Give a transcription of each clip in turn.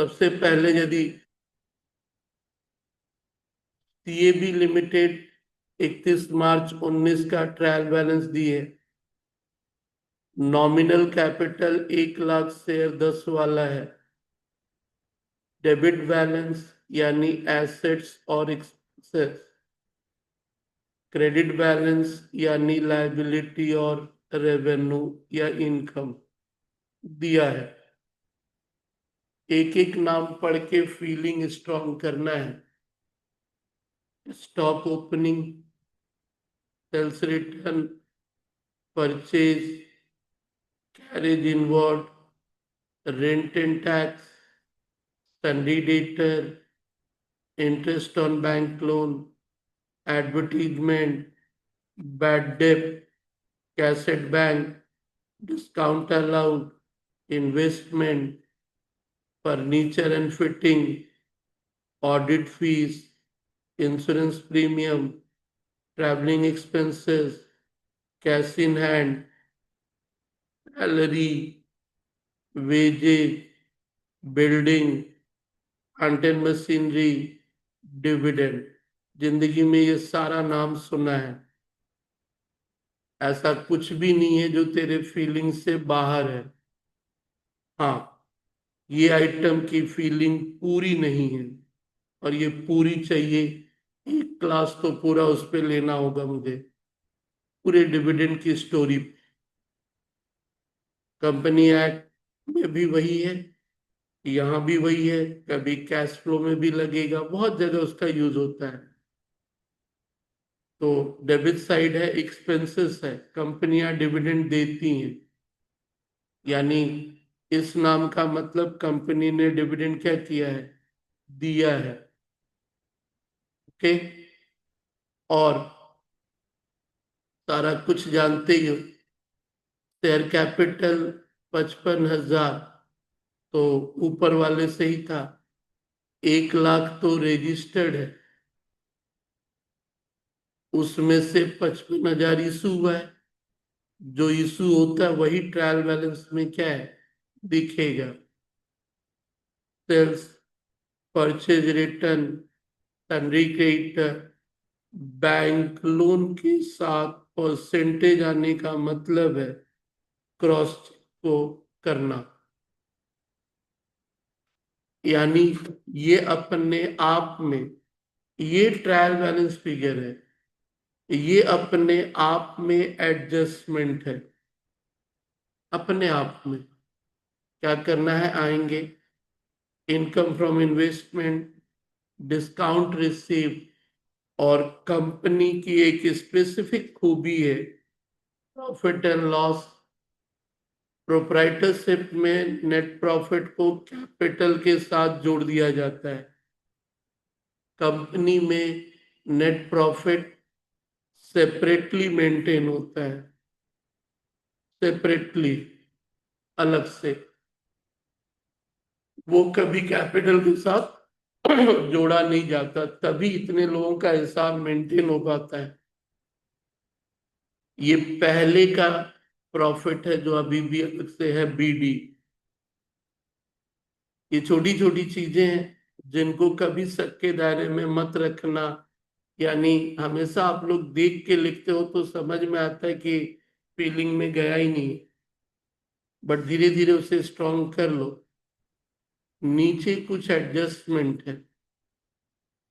सबसे पहले यदि सीएबी लिमिटेड 31 मार्च 19 का ट्रायल बैलेंस दिए, नॉमिनल कैपिटल 1 लाख शेयर 10 वाला है, डेबिट बैलेंस यानी एसेट्स और एक्सपेंसेस, क्रेडिट बैलेंस यानी लायबिलिटी और रेवेन्यू या इनकम दिया है। एक एक नाम पढ़ के फीलिंग स्ट्रॉन्ग करना है। Stock opening, sales return, purchase, carriage inward, rent and tax, sundry debtor, interest on bank loan, advertisement, bad debt, cash at bank, discount allowed, investment, furniture and fitting, audit fees, insurance premium, travelling expenses, cash in hand, salary, wages, building, plant and machinery, dividend. जिंदगी में ये सारा नाम सुना है, ऐसा कुछ भी नहीं है जो तेरे फीलिंग से बाहर है। हाँ, ये आइटम की फीलिंग पूरी नहीं है और ये पूरी चाहिए। एक क्लास तो पूरा उस पे लेना होगा मुझे, पूरे डिविडेंड की स्टोरी। कंपनी एक्ट में भी वही है, यहाँ भी वही है, कभी कैश फ्लो में भी लगेगा, बहुत जगह उसका यूज होता है। तो डेबिट साइड है, एक्सपेंसेस है, कंपनियां डिविडेंड देती हैं, यानी इस नाम का मतलब कंपनी ने डिविडेंड क्या किया है, दिया है। ओके, और सारा कुछ जानते ही हो। शेयर कैपिटल 55,000, तो ऊपर वाले से ही था। 1 लाख तो रजिस्टर्ड है, उसमें से 55,000 इशू हुआ है। जो इशू होता है वही ट्रायल बैलेंस में क्या है, दिखेगा। Sales, purchase return, sundry creditor, bank loan के साथ परसेंटेज आने का मतलब है क्रॉस को करना, यानी ये अपने आप में, ये ट्रायल बैलेंस फिगर है, ये अपने आप में एडजस्टमेंट है। अपने आप में क्या करना है, आएंगे। Income from investment, discount receive, और कंपनी की एक स्पेसिफिक खूबी है प्रॉफिट एंड लॉस। प्रोप्राइटरशिप में नेट प्रॉफिट को कैपिटल के साथ जोड़ दिया जाता है। कंपनी में नेट प्रॉफिट सेपरेटली मेंटेन होता है, सेपरेटली, अलग से, वो कभी कैपिटल के साथ जोड़ा नहीं जाता, तभी इतने लोगों का हिसाब मेंटेन हो पाता है। ये पहले का प्रॉफिट है जो अभी भी अलग से है, बीडी। ये छोटी छोटी चीजें हैं जिनको कभी शक के दायरे में मत रखना, यानी हमेशा आप लोग देख के लिखते हो तो समझ में आता है कि फीलिंग में गया ही नहीं, बट धीरे धीरे उसे स्ट्रॉन्ग कर लो। नीचे कुछ एडजस्टमेंट है,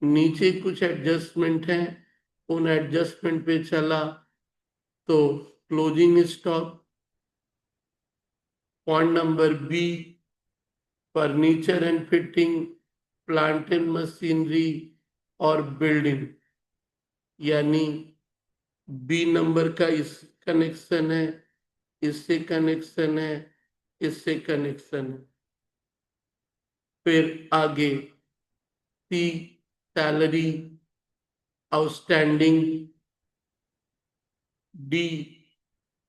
नीचे कुछ एडजस्टमेंट है, उन एडजस्टमेंट पे चला तो closing stock, point number B, furniture and fitting, plant and machinery और बिल्डिंग, यानी बी नंबर का इस कनेक्शन है, इससे कनेक्शन है, इससे कनेक्शन है। फिर आगे सी, सैलरी, आउटस्टैंडिंग, डी,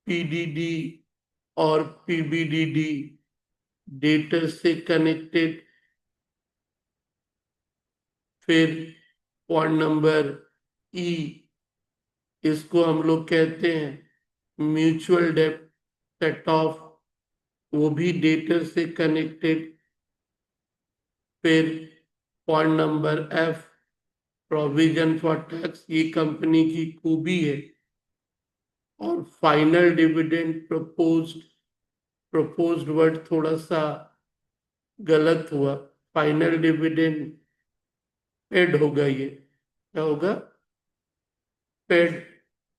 पीडीडी और पीबीडीडी, डेटर से कनेक्टेड। फिर पॉइंट नंबर ई, इसको हम लोग कहते हैं म्यूचुअल डेट सेट ऑफ, वो भी डेटर से कनेक्टेड। फिर point number F, provision for tax, ये कंपनी की खूबी है। और फाइनल डिविडेंड प्रपोज्ड वर्ड थोड़ा सा गलत हुआ। फाइनल डिविडेंड पेड होगा, ये क्या होगा? पेड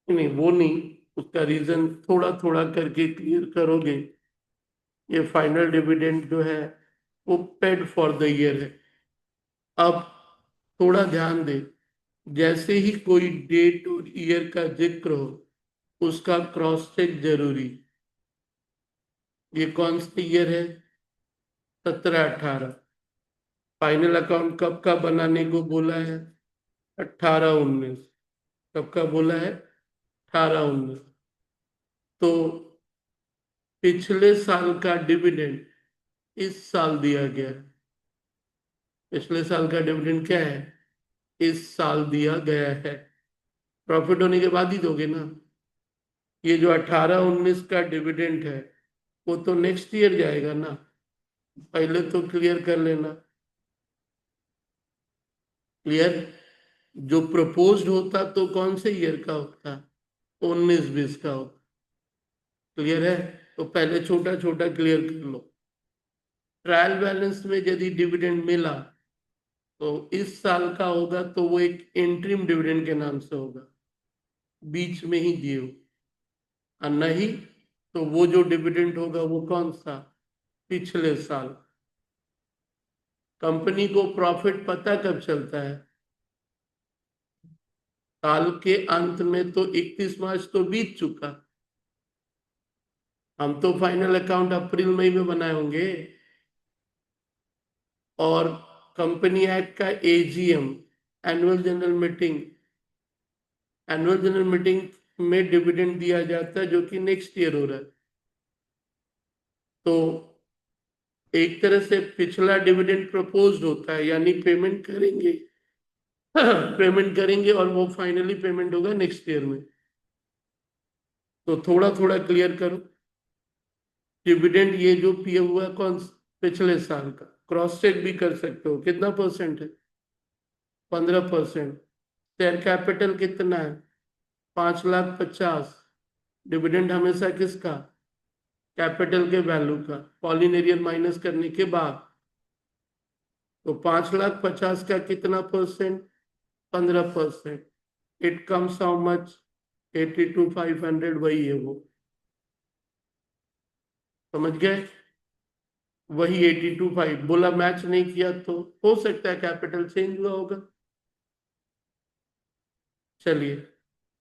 नहीं, वो नहीं, उसका रीजन थोड़ा थोड़ा करके क्लियर करोगे। ये फाइनल डिविडेंड जो है वो पेड फॉर द ईयर है। अब थोड़ा ध्यान दे, जैसे ही कोई डेट और ईयर का जिक्र हो उसका क्रॉस चेक जरूरी। ये कौन सा ईयर है? 17-18। फाइनल अकाउंट कब का बनाने को बोला है? 18-19। कब का बोला है? 18-19। तो पिछले साल का डिविडेंड इस साल दिया गया है। पिछले साल का डिविडेंड क्या है? इस साल दिया गया है। प्रॉफिट होने के बाद ही दोगे ना। ये जो 18-19 का डिविडेंड है वो तो नेक्स्ट ईयर जाएगा ना, पहले तो क्लियर कर लेना। क्लियर? जो प्रपोज्ड होता तो कौन से ईयर का होता? 19-20 का होता। क्लियर है? तो पहले छोटा छोटा क्लियर कर लो। ट्रायल बैलेंस में यदि डिविडेंड मिला तो इस साल का होगा तो वो एक इंटरिम डिविडेंड के नाम से होगा, बीच में ही दिए हो। और नहीं तो वो जो डिविडेंड होगा वो कौन सा? पिछले साल। कंपनी को प्रॉफिट पता कब चलता है? साल के अंत में तो 31 मार्च तो बीत चुका। हम तो फाइनल अकाउंट अप्रैल मई में बनाए होंगे। और कंपनी एक्ट का AGM, annual general meeting, annual general meeting में डिविडेंड दिया जाता है जो कि नेक्स्ट ईयर हो रहा है। तो एक तरह से पिछला डिविडेंड प्रपोज्ड होता है, यानी पेमेंट करेंगे पेमेंट करेंगे और वो फाइनली पेमेंट होगा नेक्स्ट ईयर में। तो थोड़ा थोड़ा क्लियर करो। डिविडेंड ये जो पिए हुआ है कौन? पिछले साल का। क्रॉस चेक भी कर सकते हो, कितना परसेंट है? 15%। शेयर कैपिटल कितना है? 5,50,000। डिविडेंड हमेशा किसका? कैपिटल के वैल्यू का, पॉलिनेरियल माइनस करने के बाद। तो 5,50,000 का कितना percent? 15%। It comes how much? 82,500। वही है वो, समझ गए? वही 82,500 बोला। मैच नहीं किया तो हो सकता है कैपिटल चेंज हुआ होगा। चलिए,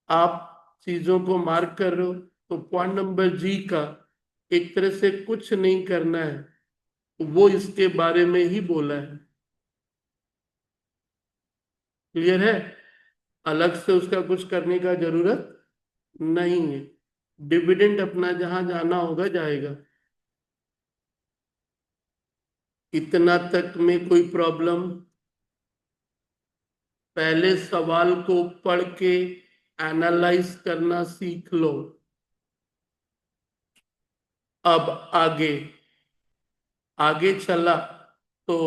आप चीजों को मार्क कर रहे हो तो पॉइंट नंबर जी का एक तरह से कुछ नहीं करना है, वो इसके बारे में ही बोला है। क्लियर है? अलग से उसका कुछ करने का जरूरत नहीं है। डिविडेंड अपना जहां जाना होगा जाएगा। इतना तक में कोई प्रॉब्लम? पहले सवाल को पढ़ के एनालाइज करना सीख लो। अब आगे आगे चला तो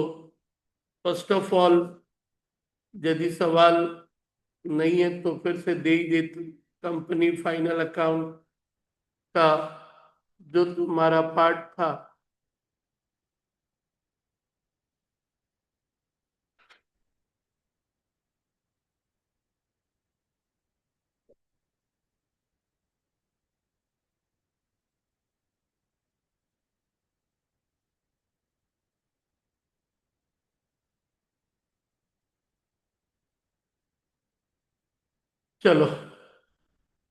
फर्स्ट ऑफ ऑल यदि सवाल नहीं है तो फिर से दे ही देती। कंपनी फाइनल अकाउंट का जो तुम्हारा पार्ट था, चलो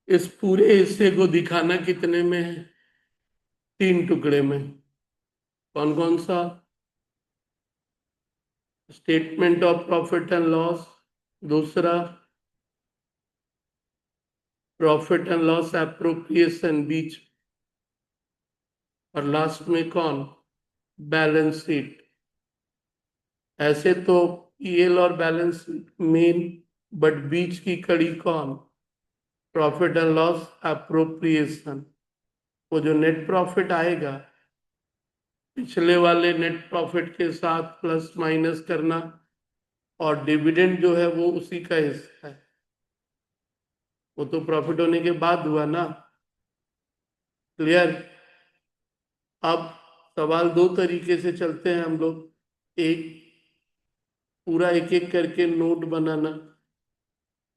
इस पूरे हिस्से को दिखाना कितने में है? 3 टुकड़े में। कौन कौन सा? Statement of profit and loss, दूसरा प्रॉफिट एंड लॉस एप्रोप्रिएशन बीच, और लास्ट में कौन? Balance sheet. ऐसे तो पीएल और बैलेंस मेन, बट बीच की कड़ी कौन? Profit and loss appropriation. वो जो नेट प्रॉफिट आएगा पिछले वाले नेट प्रॉफिट के साथ प्लस माइनस करना, और डिविडेंड जो है वो उसी का हिस्सा है, वो तो प्रॉफिट होने के बाद हुआ ना। क्लियर? अब सवाल दो तरीके से चलते हैं हम लोग। एक, पूरा एक एक करके नोट बनाना,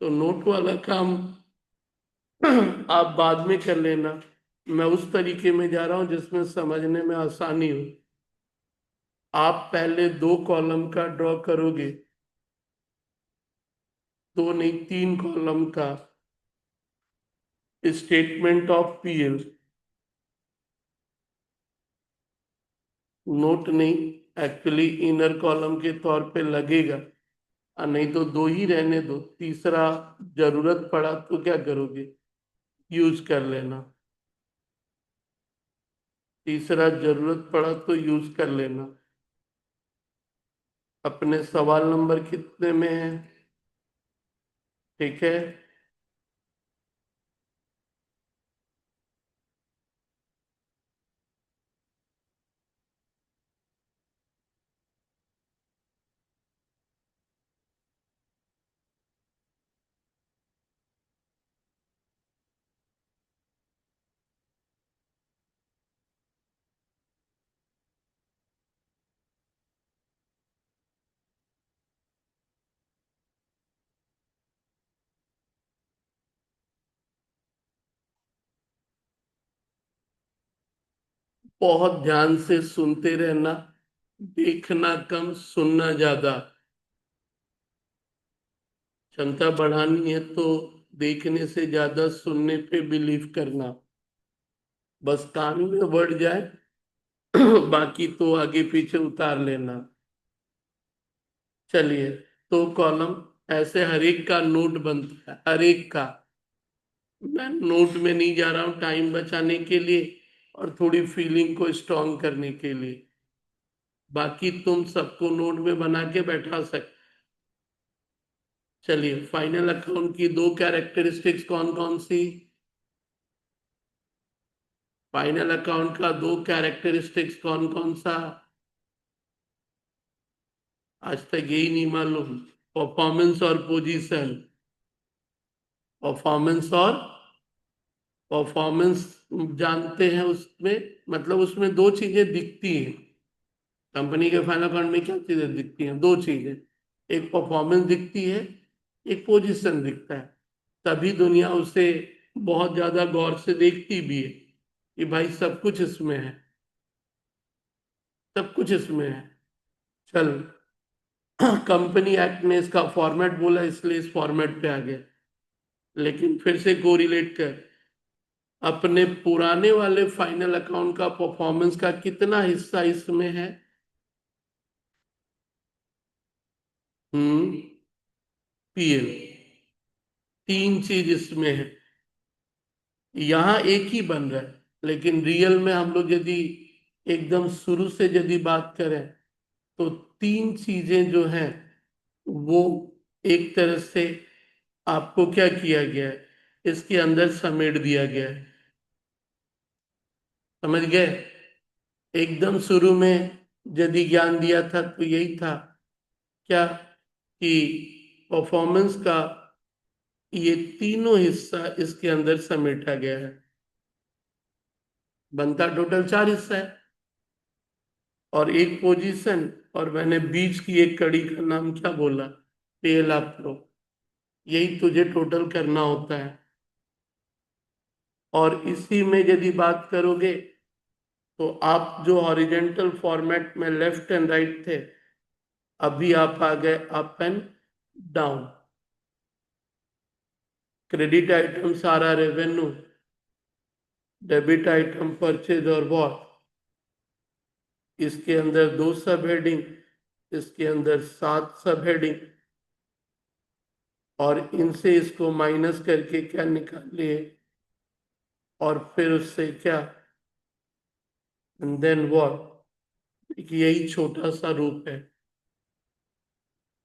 तो नोट वाला काम आप बाद में कर लेना। मैं उस तरीके में जा रहा हूं जिसमें समझने में आसानी हो। आप पहले दो कॉलम का ड्रॉ करोगे, दो नहीं तीन कॉलम का स्टेटमेंट ऑफ पीएल। नोट नहीं, एक्चुअली इनर कॉलम के तौर पे लगेगा, नहीं तो दो ही रहने दो, तीसरा जरूरत पड़ा तो क्या करोगे, यूज कर लेना। तीसरा जरूरत पड़ा तो यूज कर लेना। अपने सवाल नंबर कितने में है? ठीक है। बहुत ध्यान से सुनते रहना, देखना कम, सुनना ज्यादा। क्षमता बढ़ानी है तो देखने से ज्यादा सुनने पे बिलीव करना। बस कान में बढ़ जाए बाकी तो आगे पीछे उतार लेना। चलिए, तो कॉलम ऐसे हर एक का नोट बनता है, हर एक का। मैं नोट में नहीं जा रहा हूँ टाइम बचाने के लिए और थोड़ी फीलिंग को स्ट्रॉन्ग करने के लिए। बाकी तुम सबको नोट में बना के बैठा सकते। चलिए, फाइनल अकाउंट की दो कैरेक्टरिस्टिक्स कौन कौन सी? फाइनल अकाउंट का दो कैरेक्टरिस्टिक्स कौन कौन सा? आज तक यही नहीं मालूम। परफॉर्मेंस और पोजीशन। परफॉर्मेंस और परफॉर्मेंस जानते हैं उसमें, मतलब उसमें दो चीजें दिखती हैं। कंपनी के फाइनल अकाउंट में क्या चीजें दिखती हैं? दो चीजें। एक परफॉर्मेंस दिखती है, एक पोजीशन दिखता है। तभी दुनिया उसे बहुत ज्यादा गौर से देखती भी है कि भाई सब कुछ इसमें है, सब कुछ इसमें है। चल, कंपनी एक्ट ने इसका फॉर्मेट बोला इसलिए इस फॉर्मेट पे आ गया। लेकिन फिर से कोरिलेट कर, अपने पुराने वाले फाइनल अकाउंट का परफॉर्मेंस का कितना हिस्सा इसमें है? हम्म, पीएल। तीन चीज इसमें है। यहाँ एक ही बन रहा है, लेकिन रियल में हम लोग यदि एकदम शुरू से यदि बात करें तो तीन चीजें जो हैं वो एक तरह से आपको क्या किया गया है, इसके अंदर समेट दिया गया है। समझ गए? एकदम शुरू में यदि ज्ञान दिया था तो यही था, क्या कि परफॉर्मेंस का ये तीनों हिस्सा इसके अंदर समेटा गया है। बनता टोटल चार हिस्सा है और एक पोजीशन, और मैंने बीच की एक कड़ी का नाम क्या बोला? पेला प्रो। यही तुझे टोटल करना होता है। और इसी में यदि बात करोगे तो आप जो हॉरिजेंटल फॉर्मेट में लेफ्ट एंड राइट थे, अभी आप आ गए up and down. Credit item सारा रेवेन्यू, डेबिट आइटम परचेज और वॉट। इसके अंदर दो सब हेडिंग, इसके अंदर सात सब हेडिंग, और इनसे इसको माइनस करके क्या निकालिए, और फिर उससे क्या, देन व्हाट। यही छोटा सा रूप है,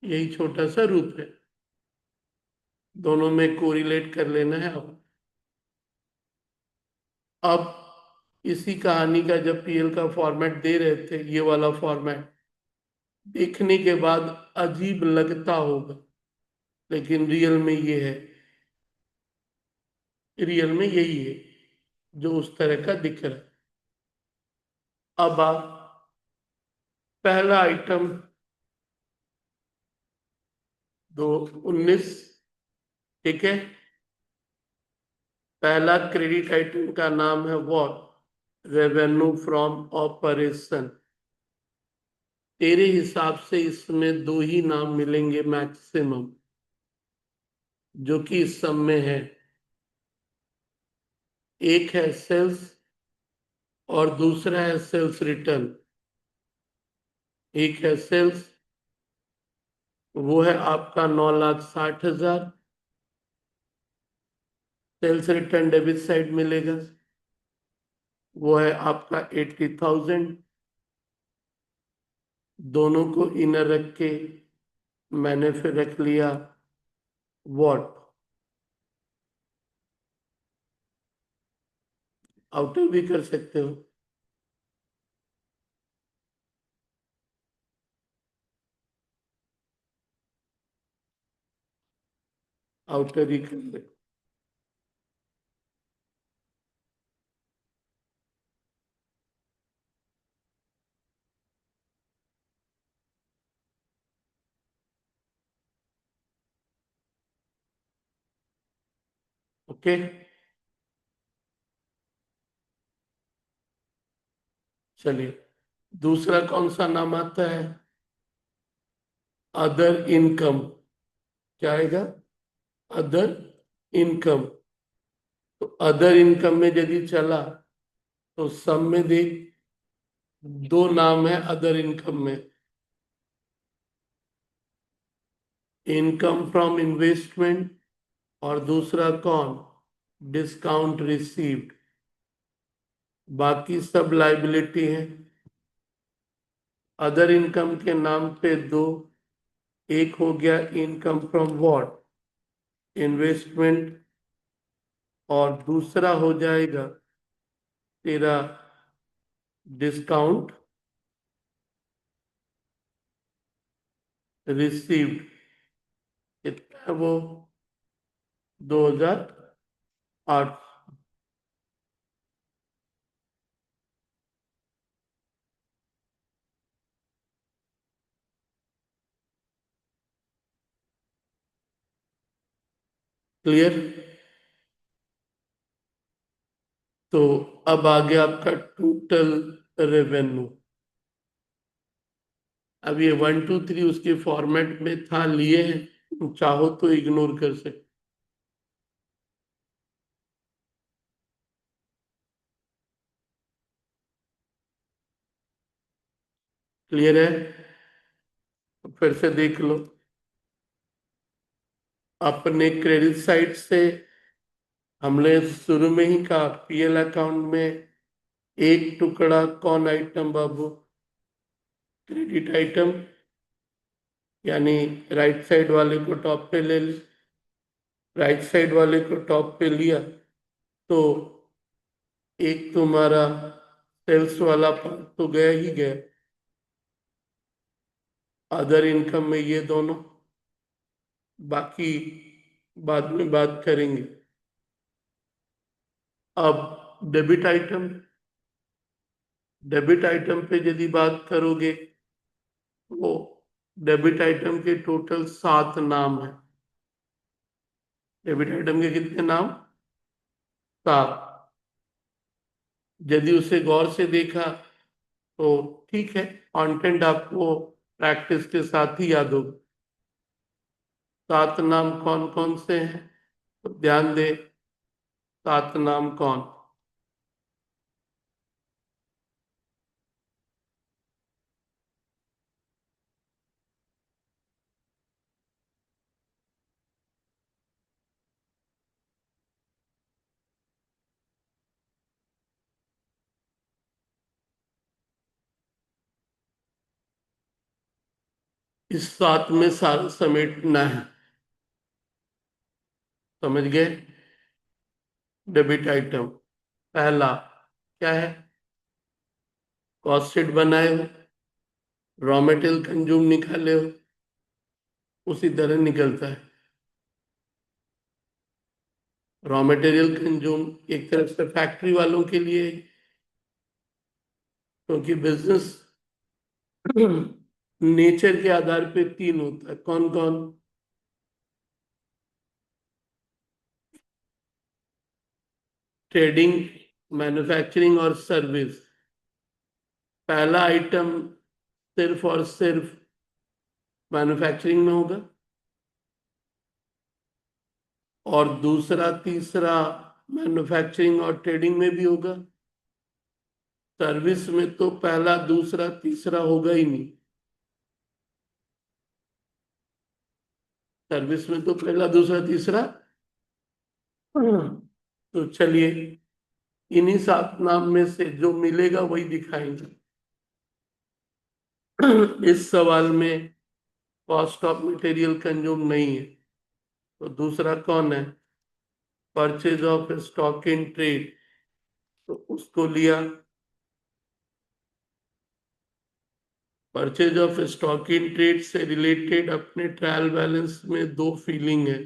यही छोटा सा रूप है। दोनों में कोरिलेट कर लेना है अब। इसी कहानी का जब पीएल का फॉर्मेट दे रहे थे, ये वाला फॉर्मेट देखने के बाद अजीब लगता होगा, लेकिन रियल में ये है, रियल में यही है जो उस तरह का दिख रहा है। अब आप पहला आइटम 219, ठीक है। पहला क्रेडिट आइटम का नाम है व्हाट, रेवेन्यू फ्रॉम ऑपरेशन। तेरे हिसाब से इसमें दो ही नाम मिलेंगे मैक्सिमम, जो कि इस सब में है। एक है सेल्स और दूसरा है सेल्स रिटर्न। एक है सेल्स, वो है आपका 9,60,000, सेल्स रिटर्न डेबिट साइड मिलेगा, वो है आपका 80,000। दोनों को इनर रख के मैंने फिर रख लिया व्हाट, आउटर भी कर सकते हो। आउटर ही कर ले। ओके, चलिए दूसरा कौन सा नाम आता है, अदर इनकम। क्या आएगा, अदर इनकम। तो अदर इनकम में यदि चला तो सब में देख, दो नाम है अदर इनकम में, इनकम फ्रॉम इन्वेस्टमेंट और दूसरा कौन, डिस्काउंट रिसीव्ड। बाकी सब लाइबिलिटी है। अदर इनकम के नाम पे दो, एक हो गया इनकम फ्रॉम व्हाट, इन्वेस्टमेंट, और दूसरा हो जाएगा तेरा डिस्काउंट रिसीव्ड। कितना है वो, 2008। क्लियर। तो अब आ गया आपका टोटल रेवेन्यू। अब ये 1 2 3 उसके फॉर्मेट में था, लिए हैं, चाहो तो इग्नोर कर सकते। क्लियर है, फिर से देख लो। अपने क्रेडिट साइड से हमने शुरू में ही कहा पीएल अकाउंट में एक टुकड़ा कौन आइटम बाबू, क्रेडिट आइटम, यानी राइट साइड वाले को टॉप पे ले ले। राइट साइड वाले को टॉप पे लिया तो एक तुम्हारा सेल्स वाला पार्ट तो गया ही गया, अदर इनकम में ये दोनों, बाकी बाद में बात करेंगे। अब डेबिट आइटम, डेबिट आइटम पे यदि बात करोगे तो डेबिट आइटम के टोटल 7 नाम है। डेबिट आइटम के कितने नाम, 7। यदि उसे गौर से देखा तो ठीक है, कंटेंट आपको प्रैक्टिस के साथ ही याद होगा। 7 नाम कौन कौन से हैं, तो ध्यान दे। 7 नाम कौन, इस 7 में सारा समेटना है, समझ गए। डेबिट आइटम पहला क्या है? कॉस्ट शीट बनाए हो, रॉ मटेरियल कंज्यूम निकाले हो, उसी तरह निकलता है। रॉ मटेरियल कंज्यूम एक तरफ से फैक्ट्री वालों के लिए, क्योंकि बिजनेस नेचर के आधार पे तीन होता है। कौन कौन? ट्रेडिंग, मैन्युफैक्चरिंग और सर्विस। पहला आइटम सिर्फ और सिर्फ मैन्युफैक्चरिंग में होगा, और दूसरा तीसरा मैन्युफैक्चरिंग और ट्रेडिंग में भी होगा। सर्विस में तो पहला दूसरा तीसरा होगा ही नहीं। सर्विस में तो पहला दूसरा तीसरा। तो चलिए, इन्हीं सात नाम में से जो मिलेगा वही दिखाएंगे। इस सवाल में कॉस्ट ऑफ मटेरियल कंज्यूम नहीं है, तो दूसरा कौन है? Purchase of stock in trade, तो उसको लिया। Purchase of stock in trade से रिलेटेड अपने ट्रायल बैलेंस में दो फीलिंग है,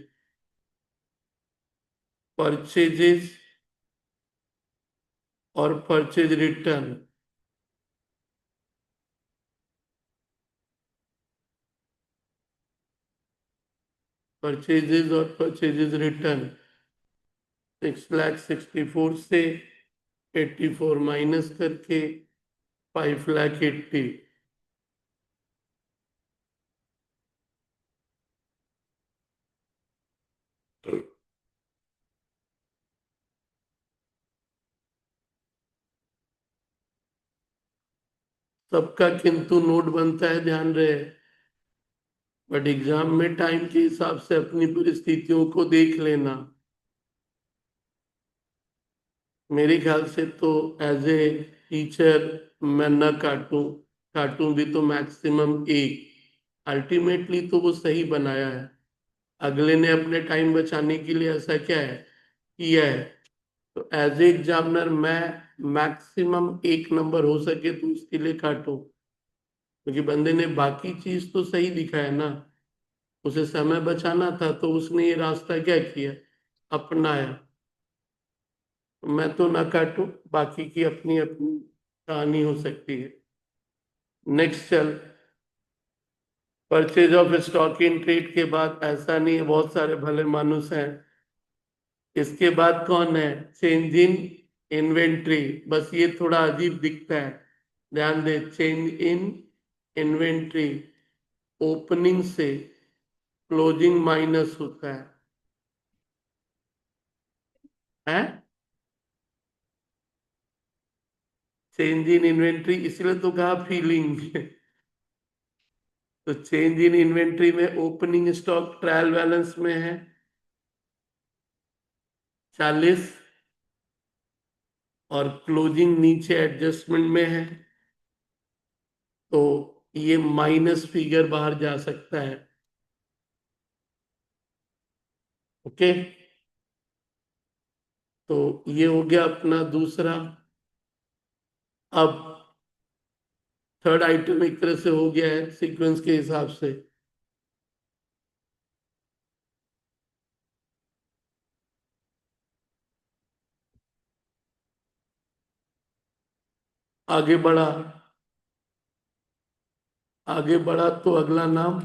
परचेजेस और परचेज रिटर्न। परचेजेस और परचेजेस रिटर्न 6,64,000 से 84 माइनस करके 5,80,000। सबका किंतु नोट बनता है, ध्यान रहे। बट एग्जाम में टाइम के हिसाब से अपनी परिस्थितियों को देख लेना। मेरे ख्याल से तो एज ए टीचर मैं न काटूं, काटूं भी तो मैक्सिमम एक। अल्टीमेटली तो वो सही बनाया है, अगले ने अपने टाइम बचाने के लिए ऐसा क्या है किया है। तो एज ए एग्जामिनर मैं मैक्सिमम एक नंबर हो सके तो उसके लिए काटूं, क्योंकि बंदे ने बाकी चीज तो सही दिखाया ना। उसे समय बचाना था तो उसने ये रास्ता क्या किया, अपनाया। मैं तो ना काटूं, बाकी की अपनी अपनी कहानी हो सकती है। नेक्स्ट चल। Purchase of stock in trade के बाद ऐसा नहीं है, बहुत सारे भले मानुस हैं। इसके बाद कौन है? Change in inventory. बस ये थोड़ा अजीब दिखता है, ध्यान दे। चेंज इन इन्वेंट्री ओपनिंग से क्लोजिंग माइनस होता है? चेंज इन इन्वेंट्री इसलिए तो कहा फीलिंग। तो चेंज इन इन्वेंट्री में ओपनिंग स्टॉक ट्रायल बैलेंस में है 40, और क्लोजिंग नीचे एडजस्टमेंट में है, तो ये माइनस फिगर बाहर जा सकता है। ओके, तो ये हो गया अपना दूसरा। अब थर्ड आइटम एक तरह से हो गया है सीक्वेंस के हिसाब से। आगे बढ़ा, आगे बढ़ा तो अगला नाम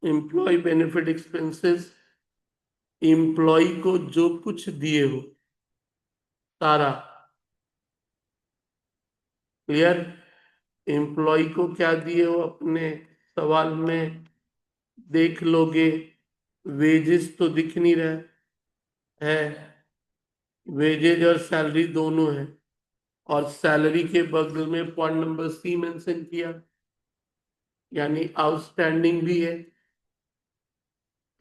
एम्प्लॉय बेनिफिट एक्सपेंसेस। एम्प्लॉय को जो कुछ दिए हो सारा, क्लियर। एम्प्लॉय को क्या दिए हो अपने सवाल में देख लोगे, वेजेस तो दिख नहीं रहा है, वेजेज और सैलरी दोनों है, और सैलरी के बगल में पॉइंट नंबर सी मेंशन किया, यानी आउटस्टैंडिंग भी है।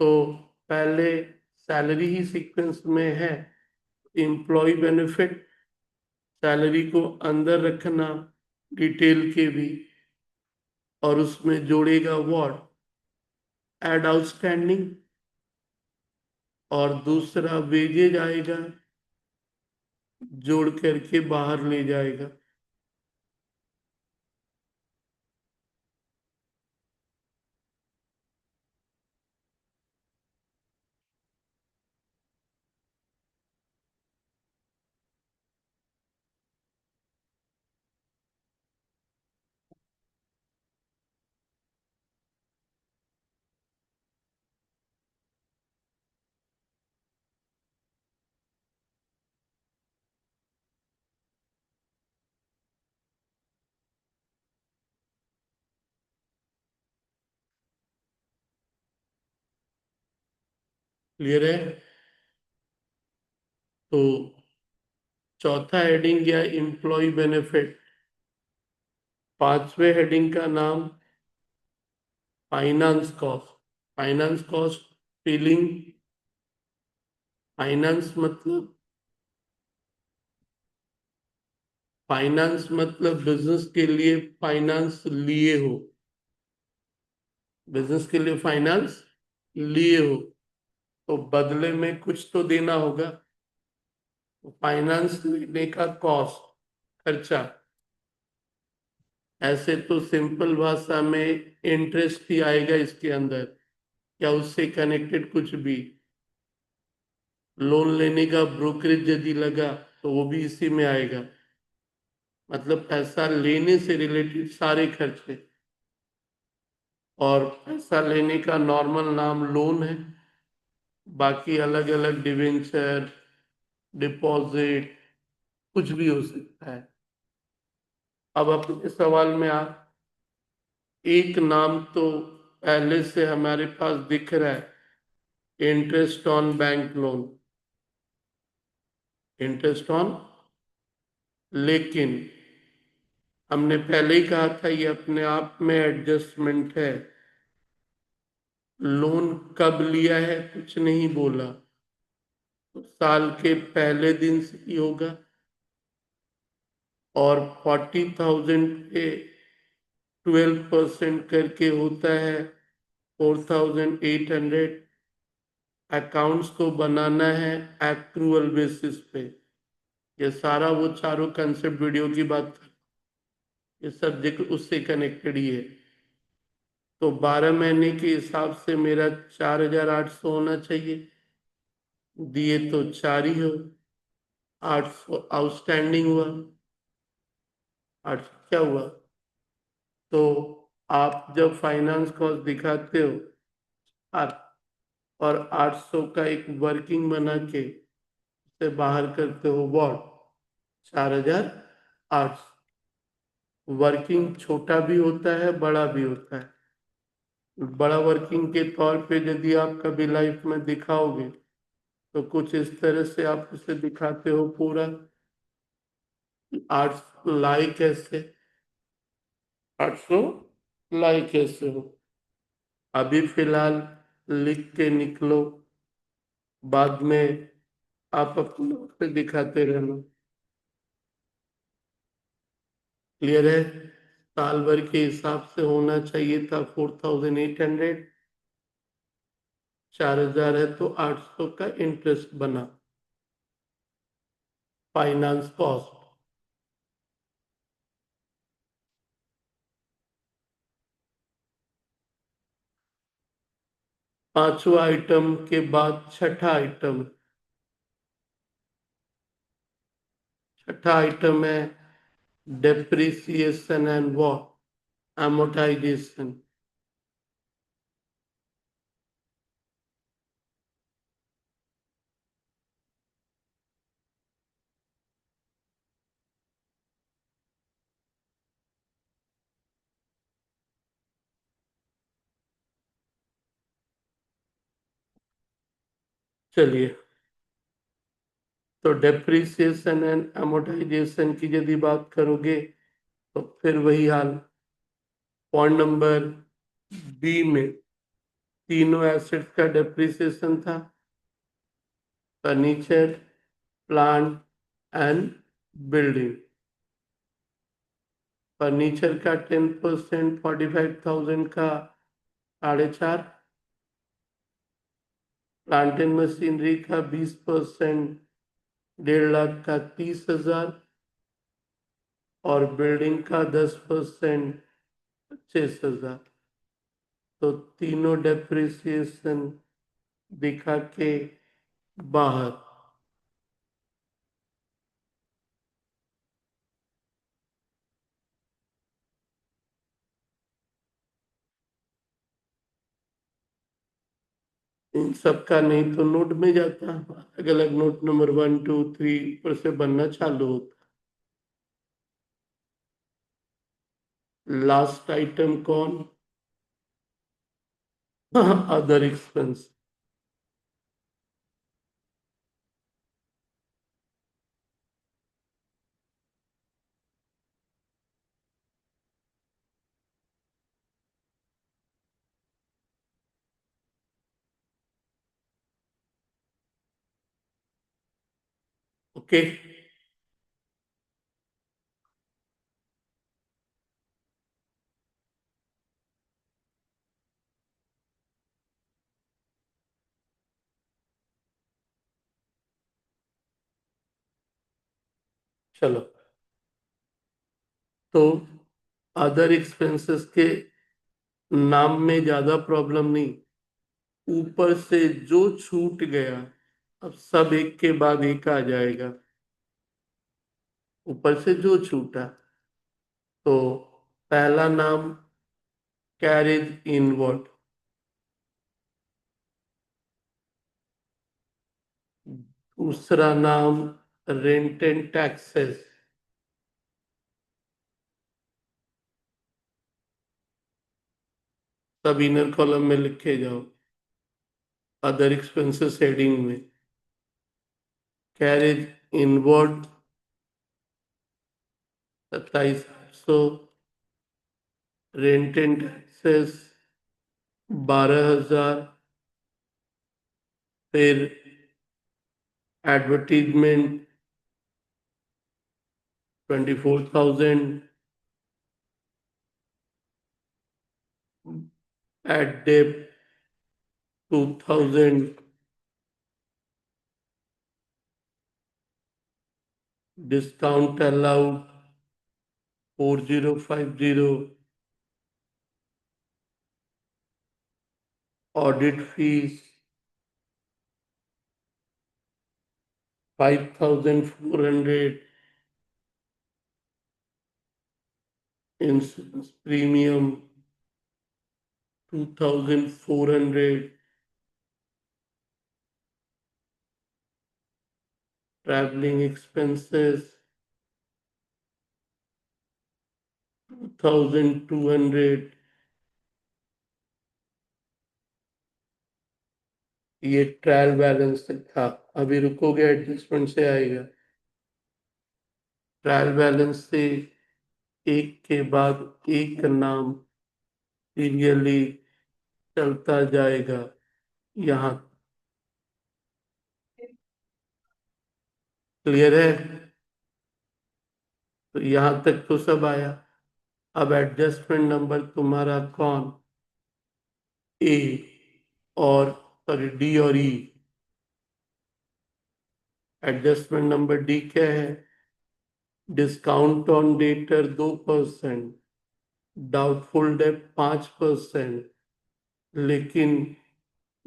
तो पहले सैलरी ही सीक्वेंस में है, एम्प्लॉय बेनिफिट सैलरी को अंदर रखना डिटेल के भी, और उसमें जोड़ेगा व्हाट, एड आउटस्टैंडिंग, और दूसरा वेजेज आएगा, जोड़ करके बाहर ले जाएगा। क्लियर है? तो चौथा हेडिंग या एम्प्लॉय बेनिफिट, पांचवे हेडिंग का नाम finance cost. Finance cost feeling, finance मतलब, फाइनेंस मतलब बिजनेस के लिए फाइनेंस लिए हो, बिजनेस के लिए फाइनेंस लिए हो तो बदले में कुछ तो देना होगा। फाइनेंस लेने का कॉस्ट, खर्चा, ऐसे तो सिंपल भाषा में इंटरेस्ट ही आएगा इसके अंदर, या उससे कनेक्टेड कुछ भी। लोन लेने का ब्रोकरेज यदि लगा तो वो भी इसी में आएगा, मतलब पैसा लेने से रिलेटेड सारे खर्चे। और पैसा लेने का नॉर्मल नाम लोन है, बाकी अलग अलग डिवेंचर, डिपॉजिट, कुछ भी हो सकता है। अब अपने सवाल में आ, एक नाम तो पहले से हमारे पास दिख रहा है, interest on bank loan, interest on. लेकिन हमने पहले ही कहा था ये अपने आप में एडजस्टमेंट है। लोन कब लिया है कुछ नहीं बोला, तो साल के पहले दिन से ही होगा। और 40,000 पे 12% करके होता है 4,800। अकाउंट्स को बनाना है एक्रूअल बेसिस पे। ये सारा वो चारों कंसेप्ट वीडियो की बात कर, ये सब जिक्र उससे कनेक्टेड ही है। तो 12 महीने के हिसाब से मेरा 4,800 होना चाहिए, दिए तो 4 ही हो, 800 आउटस्टैंडिंग हुआ। 800 क्या हुआ? तो आप जब फाइनेंस कॉस्ट दिखाते हो और 800 का एक वर्किंग बना के उसे बाहर करते हो, वॉट 4,800। वर्किंग छोटा भी होता है बड़ा भी होता है। बड़ा वर्किंग के तौर पे यदि आप कभी लाइफ में दिखाओगे तो कुछ इस तरह से आप उसे दिखाते हो पूरा 800 लाई कैसे, 800 लाई कैसे हो। अभी फिलहाल लिख के निकलो, बाद में आप अपने से दिखाते रहना। क्लियर है? साल भर के हिसाब से होना चाहिए था 4,800, 4,000 है तो 800 का इंटरेस्ट बना, फाइनेंस कॉस्ट। पांचवा आइटम के बाद छठा आइटम, छठा आइटम है डेप्रिसिएशन एंड वॉट amortization। चलिए, तो डेप्रिसिएशन एंड amortization की यदि बात करोगे तो फिर वही हाल। पॉइंट नंबर बी में तीनों एसेट्स का डेप्रिसिएशन था, furniture, plant and building. Furniture का 10%, 45,000 का 4.5। प्लांट एंड मशीनरी का 20%, 1.5 लाख का 30,000 और बिल्डिंग का 10% 25,000। तो तीनों डेप्रिसिएशन दिखा के बाहर। इन सब का नहीं तो नोट में जाता, अलग अलग नोट नंबर 1 2 3 पर से बनना चालू होता। लास्ट आइटम कौन? Other expense. ओके। चलो, तो अदर एक्सपेंसेस के नाम में ज्यादा प्रॉब्लम नहीं, ऊपर से जो छूट गया अब सब एक के बाद एक आ जाएगा। ऊपर से जो छूटा, तो पहला नाम कैरेज इनवर्ड, दूसरा नाम रेंट एंड टैक्सेस, सब इनर कॉलम में लिखे जाओ, अदर एक्सपेंसेस हेडिंग में। Carriage inward 27,800, rent and taxes 12,000, फिर एडवर्टीजमेंट 24,000, एड डेप 2,000, discount allowed 4050, audit fees 5,400, insurance premium 2,400, travelling expenses 2,200। ये ट्रायल बैलेंस था। अभी रुकोगे एडजस्टमेंट से आएगा। ट्रायल बैलेंस से एक के बाद एक नाम सीरियली चलता जाएगा। यहाँ क्लियर है? तो यहाँ तक तो सब आया। अब एडजस्टमेंट नंबर तुम्हारा कौन? ए और सॉरी डी और ई। एडजस्टमेंट नंबर डी क्या है? Discount on debtor 2%, doubtful debt 5%, लेकिन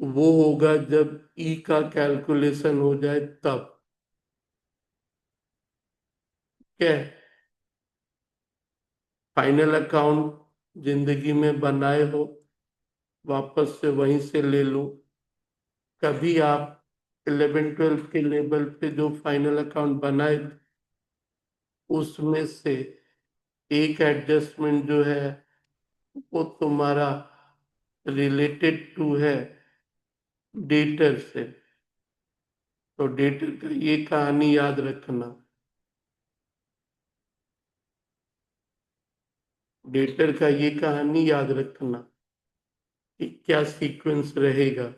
वो होगा जब ई का कैलकुलेशन हो जाए तब। क्या फाइनल अकाउंट जिंदगी में बनाए हो, वापस से वहीं से ले लो। कभी आप 11 12 के लेवल पे जो फाइनल अकाउंट बनाए उसमें से एक एडजस्टमेंट जो है वो तुम्हारा रिलेटेड टू है डेटर से। तो डेटर का ये कहानी याद रखना। डेटर का ये कहानी याद रखना कि क्या सीक्वेंस रहेगा।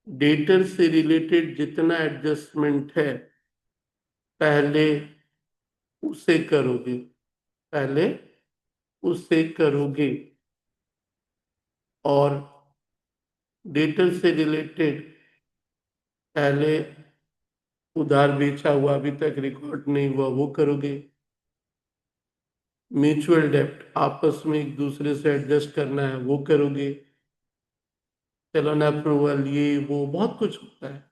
डेटर से रिलेटेड जितना एडजस्टमेंट है पहले उसे करोगे, पहले उसे करोगे। और डेटर से रिलेटेड पहले उधार बेचा हुआ अभी तक रिकॉर्ड नहीं हुआ वो करोगे। म्यूचुअल डेब्ट आपस में एक दूसरे से एडजस्ट करना है वो करोगे। चलन अप्रूवल ये वो बहुत कुछ होता है,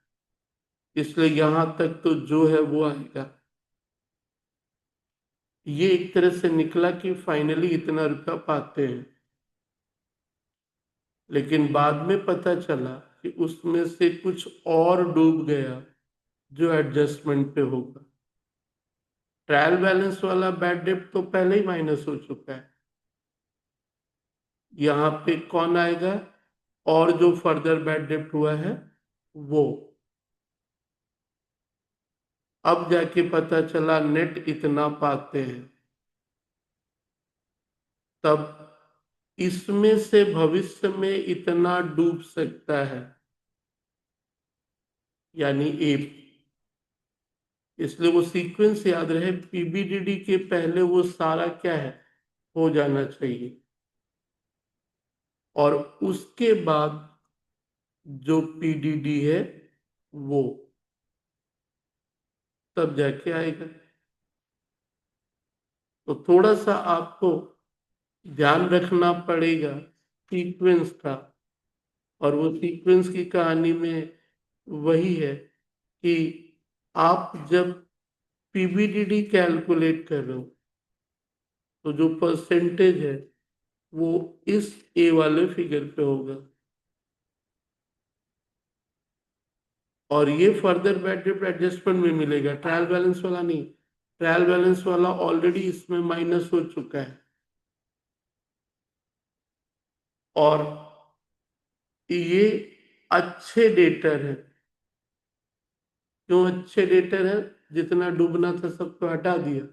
इसलिए यहां तक तो जो है वो आएगा। ये एक तरह से निकला कि फाइनली इतना रुपया पाते हैं, लेकिन बाद में पता चला कि उसमें से कुछ और डूब गया जो एडजस्टमेंट पे होगा। ट्रायल बैलेंस वाला बैड डेब्ट तो पहले ही माइनस हो चुका है। यहाँ पे कौन आएगा? और जो फर्दर बैड डेब्ट हुआ है वो। अब जाके पता चला नेट इतना पाते हैं, तब इसमें से भविष्य में इतना डूब सकता है, यानी ए। इसलिए वो सीक्वेंस याद रहे, पीबीडीडी के पहले वो सारा क्या है, हो जाना चाहिए, और उसके बाद जो पीडीडी है वो तब जाके आएगा। तो थोड़ा सा आपको ध्यान रखना पड़ेगा सीक्वेंस का। और वो सीक्वेंस की कहानी में वही है कि आप जब पीबीडीडी कैलकुलेट कर रहे हो तो जो परसेंटेज है वो इस ए वाले फिगर पे होगा, और ये फर्दर बैटरी एडजस्टमेंट में मिलेगा, ट्रायल बैलेंस वाला नहीं। ट्रायल बैलेंस वाला ऑलरेडी इसमें माइनस हो चुका है। और ये अच्छे डेटर है। क्यों अच्छे डेटर है? जितना डूबना था सबको हटा दिया,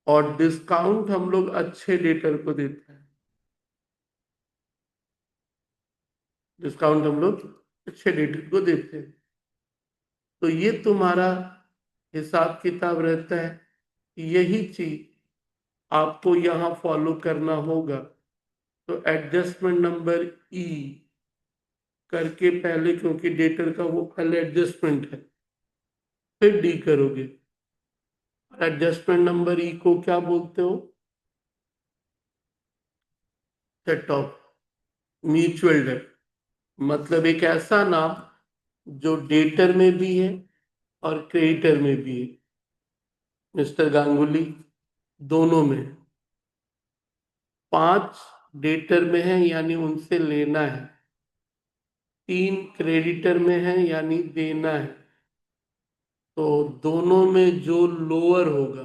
और डिस्काउंट हम लोग अच्छे डेटर को देते हैं। डिस्काउंट हम लोग अच्छे डेटर को देते हैं। तो ये तुम्हारा हिसाब किताब रहता है। यही चीज आपको यहाँ फॉलो करना होगा। तो एडजस्टमेंट नंबर ई करके पहले, क्योंकि डेटर का वो पहले एडजस्टमेंट है, फिर डी करोगे। एडजस्टमेंट नंबर ई को क्या बोलते हो? Set of mutual date. मतलब एक ऐसा नाम जो डेटर में भी है और क्रेडिटर में भी है। मिस्टर गांगुली दोनों में है। 5 डेटर में है यानी उनसे लेना है, 3 क्रेडिटर में है यानी देना है। तो दोनों में जो लोअर होगा,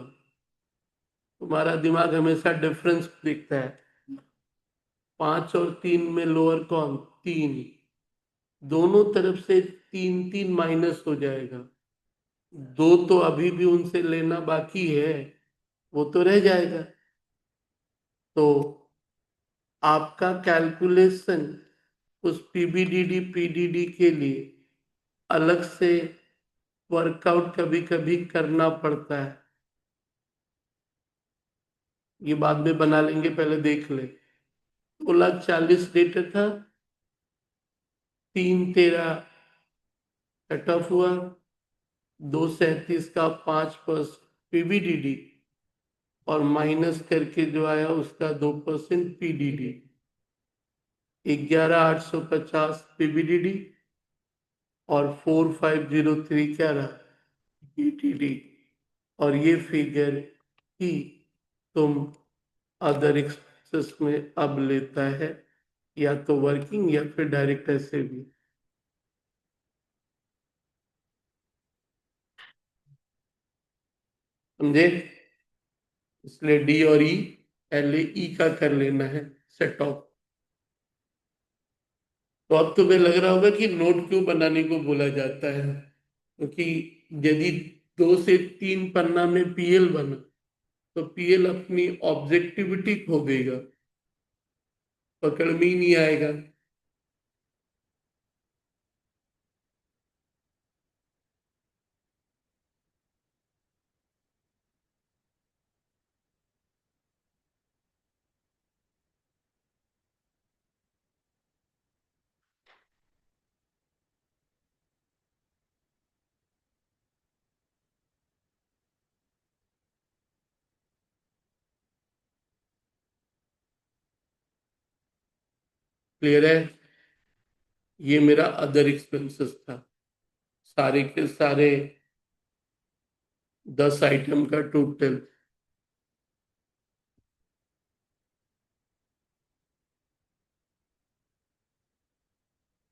तुम्हारा दिमाग हमेशा डिफरेंस देखता है। 5 और 3 में लोअर कौन? 3। दोनों तरफ से 3 3 माइनस हो जाएगा। 2 तो अभी भी उनसे लेना बाकी है, वो तो रह जाएगा। तो आपका कैलकुलेशन उस पीबीडीडी पीडीडी के लिए अलग से वर्कआउट कभी कभी करना पड़ता है। ये बाद में बना लेंगे, पहले देख ले। 2,40,000 डेटा था, 3,13 कट ऑफ हुआ, 237 का 5% पीबीडीडी, और माइनस करके जो आया उसका 2% पीडीडी। 11,850 पीबीडीडी और 4,503 क्या रहा? पीटीडी। और ये फिगर ही तुम अदर एक्सपेंसेस में अब लेता है, या तो वर्किंग या फिर डायरेक्ट ऐसे भी। समझे? इसलिए डी और ई, पहले ई का कर लेना है सेट ऑफ। तो अब तुम्हें लग रहा होगा कि नोट क्यों बनाने को बोला जाता है, क्योंकि यदि 2 से 3 पन्ना में पीएल बना तो पीएल अपनी ऑब्जेक्टिविटी खो देगा, पकड़ में ही नहीं आएगा। क्लियर है? ये मेरा अदर एक्सपेंसेस था, सारे के सारे 10 आइटम का टोटल।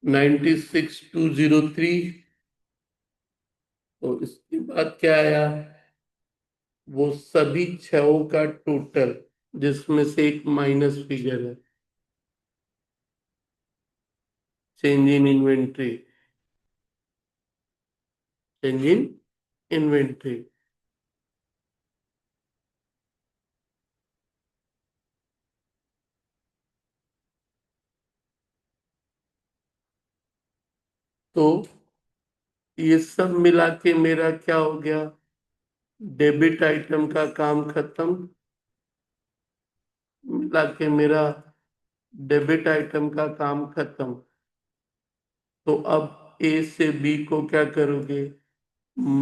96,203। तो इसके बाद क्या आया? वो सभी छहों का टोटल, जिसमें से एक माइनस फिगर है, change in inventory. Change in inventory. तो ये सब मिला के मेरा क्या हो गया? डेबिट आइटम का काम खत्म, मिला के मेरा डेबिट आइटम का काम खत्म। तो अब ए से बी को क्या करोगे?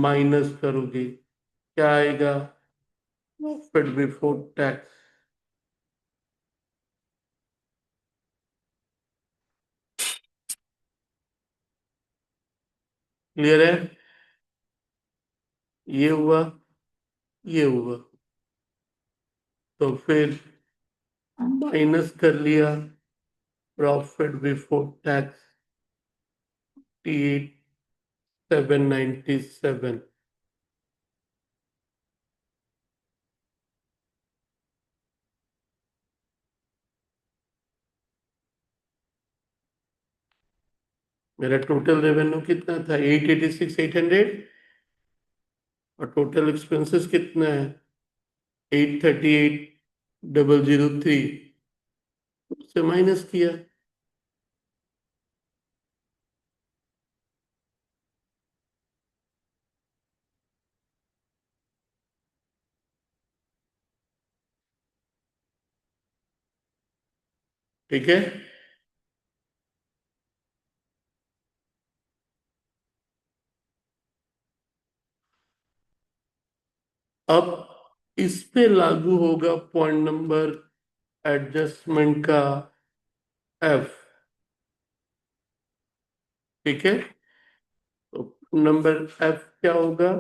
माइनस करोगे। क्या आएगा? Profit before tax. क्लियर है? ये हुआ, ये हुआ। तो फिर माइनस कर लिया प्रॉफिट बिफोर टैक्स 8797। मेरा टोटल रेवेन्यू कितना था? 886,800। और टोटल एक्सपेंसेस कितना है? 838,003। उससे माइनस किया। ठीक है? अब इस पे लागू होगा पॉइंट नंबर एडजस्टमेंट का एफ। ठीक है? तो नंबर एफ क्या होगा?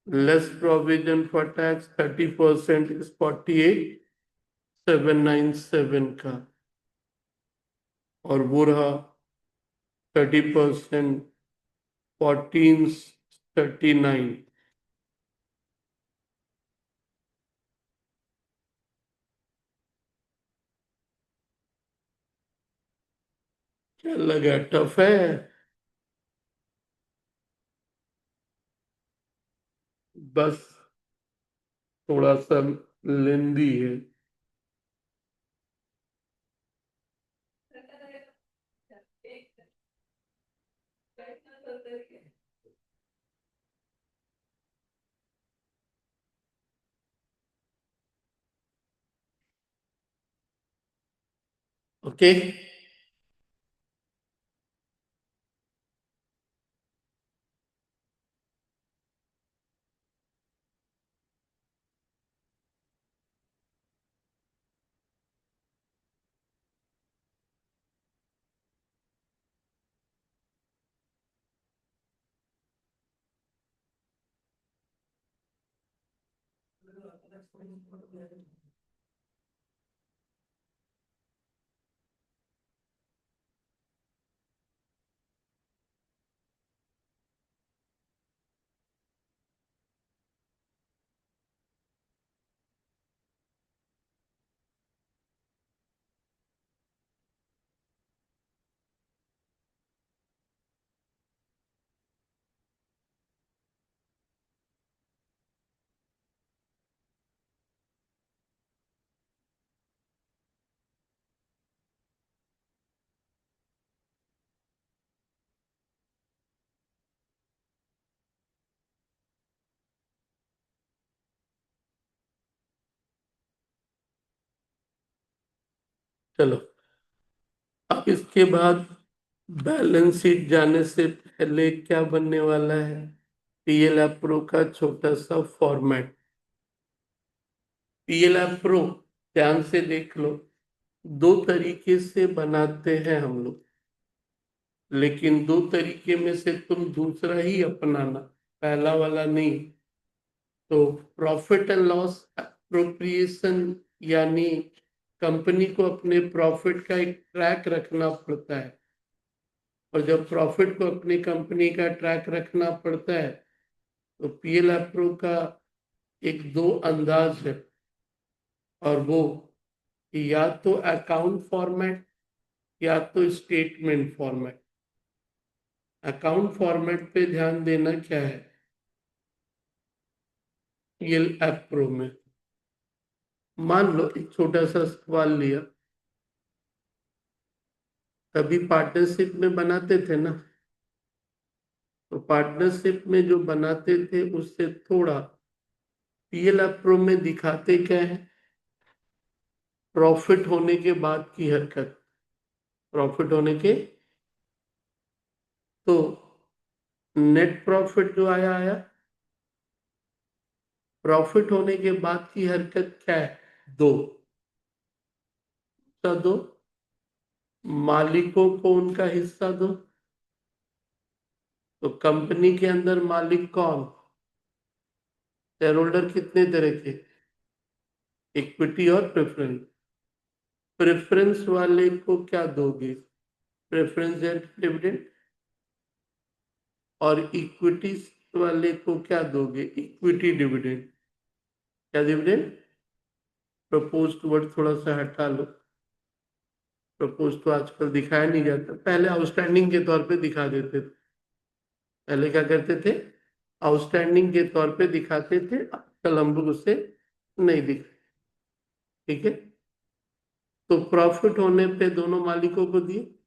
Less provision for tax 30% is 48,797 का। और वो रहा 30%, 1439। क्या लगा? टफ है? बस थोड़ा सा लेंदी है। ओके। चलो, अब इसके बाद बैलेंस शीट जाने से पहले क्या बनने वाला है? पीएलएफ प्रो का छोटा सा फॉर्मेट। पीएलएफ प्रो ध्यान से देख लो। दो तरीके से बनाते हैं हम लोग, लेकिन दो तरीके में से तुम दूसरा ही अपनाना, पहला वाला नहीं। तो प्रॉफिट एंड लॉस अप्रोप्रिएशन, यानी कंपनी को अपने प्रॉफिट का एक ट्रैक रखना पड़ता है, और जब प्रॉफिट को अपनी कंपनी का ट्रैक रखना पड़ता है तो पीएल अप्रो का एक दो अंदाज है, और वो या तो अकाउंट फॉर्मेट या तो स्टेटमेंट फॉर्मेट। अकाउंट फॉर्मेट पे ध्यान देना क्या है पीएल अप्रो में। मान लो एक छोटा सा सवाल लिया, कभी पार्टनरशिप में बनाते थे ना, तो पार्टनरशिप में जो बनाते थे उससे थोड़ा पीएल अप्रो में दिखाते क्या है, प्रॉफिट होने के बाद की हरकत। प्रॉफिट होने के, तो नेट प्रॉफिट जो आया आया, प्रॉफिट होने के बाद की हरकत क्या है, दो। तो दो, मालिकों को उनका हिस्सा दो। तो कंपनी के अंदर मालिक कौन, शेयर होल्डर कितने तरह के, इक्विटी और प्रेफरेंस। प्रेफरेंस वाले को क्या दोगे, प्रेफरेंस डिविडेंड। और इक्विटी वाले को क्या दोगे, इक्विटी डिविडेंड। क्या डिविडेंड, प्रपोज्ड वर्ड थोड़ा सा हटा लो, प्रपोज तो आजकल दिखाया नहीं जाता, पहले आउटस्टैंडिंग के तौर पे दिखा देते थे। पहले क्या करते थे, आउटस्टैंडिंग के तौर पे दिखाते थे, आजकल हम लोग उससे नहीं दिख। ठीक है, तो प्रॉफिट होने पे दोनों मालिकों को दिए।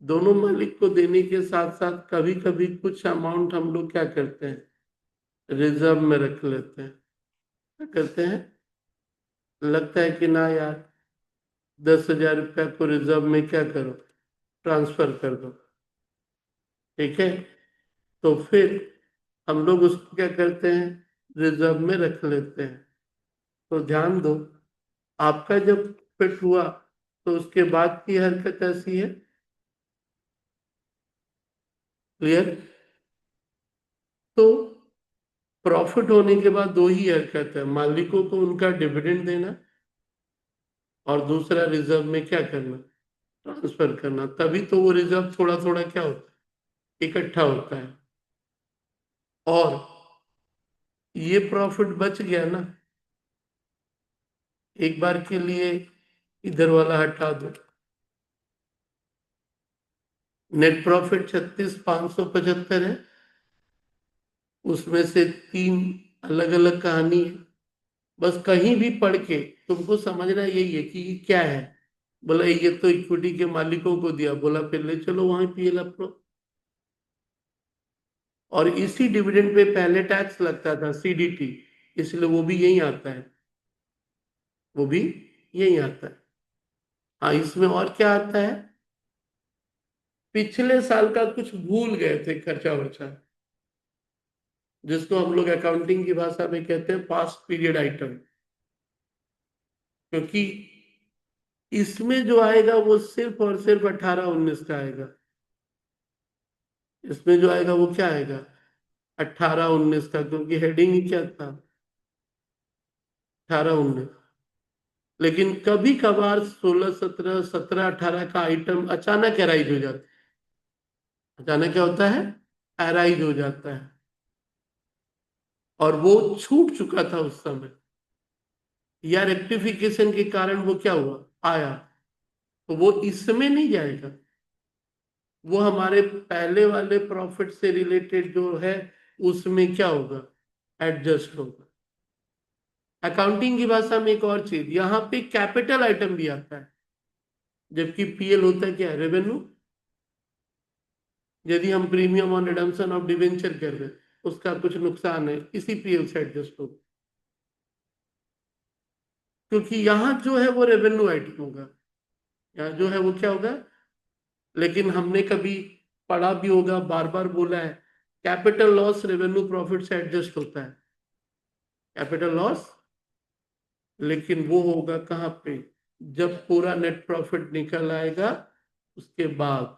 दोनों मालिक को देने के साथ साथ कभी कभी कुछ अमाउंट हम लोग क्या करते हैं, रिजर्व में रख लेते हैं। क्या करते हैं, लगता है कि ना यार 10,000 रुपया को रिजर्व में क्या करो, ट्रांसफर कर दो। ठीक है, तो फिर हम लोग उसको क्या करते हैं, रिजर्व में रख लेते हैं। तो ध्यान दो, आपका जब फिट हुआ तो उसके बाद की हरकत ऐसी है, क्लियर। तो प्रॉफिट होने के बाद दो ही हरकत है, मालिकों को उनका डिविडेंड देना, और दूसरा रिजर्व में क्या करना, ट्रांसफर करना। तभी तो वो रिजर्व थोड़ा थोड़ा क्या होता है, इकट्ठा होता है। और ये प्रॉफिट बच गया ना, एक बार के लिए इधर वाला हटा दो, नेट प्रॉफिट 36,575 है, उसमें से तीन अलग अलग कहानी है। बस कहीं भी पढ़ के तुमको समझना यही है कि ये क्या है। बोला ये तो इक्विटी के मालिकों को दिया, बोला फिर ले चलो वहां पीएल अप्रो। और इसी डिविडेंड पे पहले टैक्स लगता था, सीडीटी, इसलिए वो भी यही आता है, वो भी यही आता है। हाँ, इसमें और क्या आता है, पिछले साल का कुछ भूल गए थे खर्चा वर्चा, जिसको हम लोग अकाउंटिंग की भाषा में कहते हैं पास्ट पीरियड आइटम। क्योंकि इसमें जो आएगा वो सिर्फ और सिर्फ 18-19 का आएगा। इसमें जो आएगा वो क्या आएगा, 18-19 का, क्योंकि हेडिंग ही क्या था, 18-19। लेकिन कभी कभार 16-17, 17-18 का आइटम अचानक अराइज हो जाता है। अचानक क्या होता है, अराइज हो जाता है, और वो छूट चुका था उस समय, या रेक्टिफिकेशन के कारण वो क्या हुआ, आया। तो वो इसमें नहीं जाएगा, वो हमारे पहले वाले प्रॉफिट से रिलेटेड जो है उसमें क्या होगा, एडजस्ट होगा। अकाउंटिंग की भाषा में एक और चीज, यहाँ पे कैपिटल आइटम भी आता है, जबकि पीएल होता है क्या, रेवेन्यू। यदि हम premium on redemption of debenture कर रहे हैं, उसका कुछ नुकसान है, इसी पीएल से एडजस्ट होगा, क्योंकि यहाँ जो है वो रेवेन्यू आइटम होगा, यहाँ जो है वो क्या होगा। लेकिन हमने कभी पढ़ा भी होगा, बार बार बोला है, कैपिटल लॉस रेवेन्यू प्रॉफिट से एडजस्ट होता है। कैपिटल लॉस लेकिन वो होगा कहाँ पे, जब पूरा नेट प्रॉफिट निकल आएगा उसके बाद।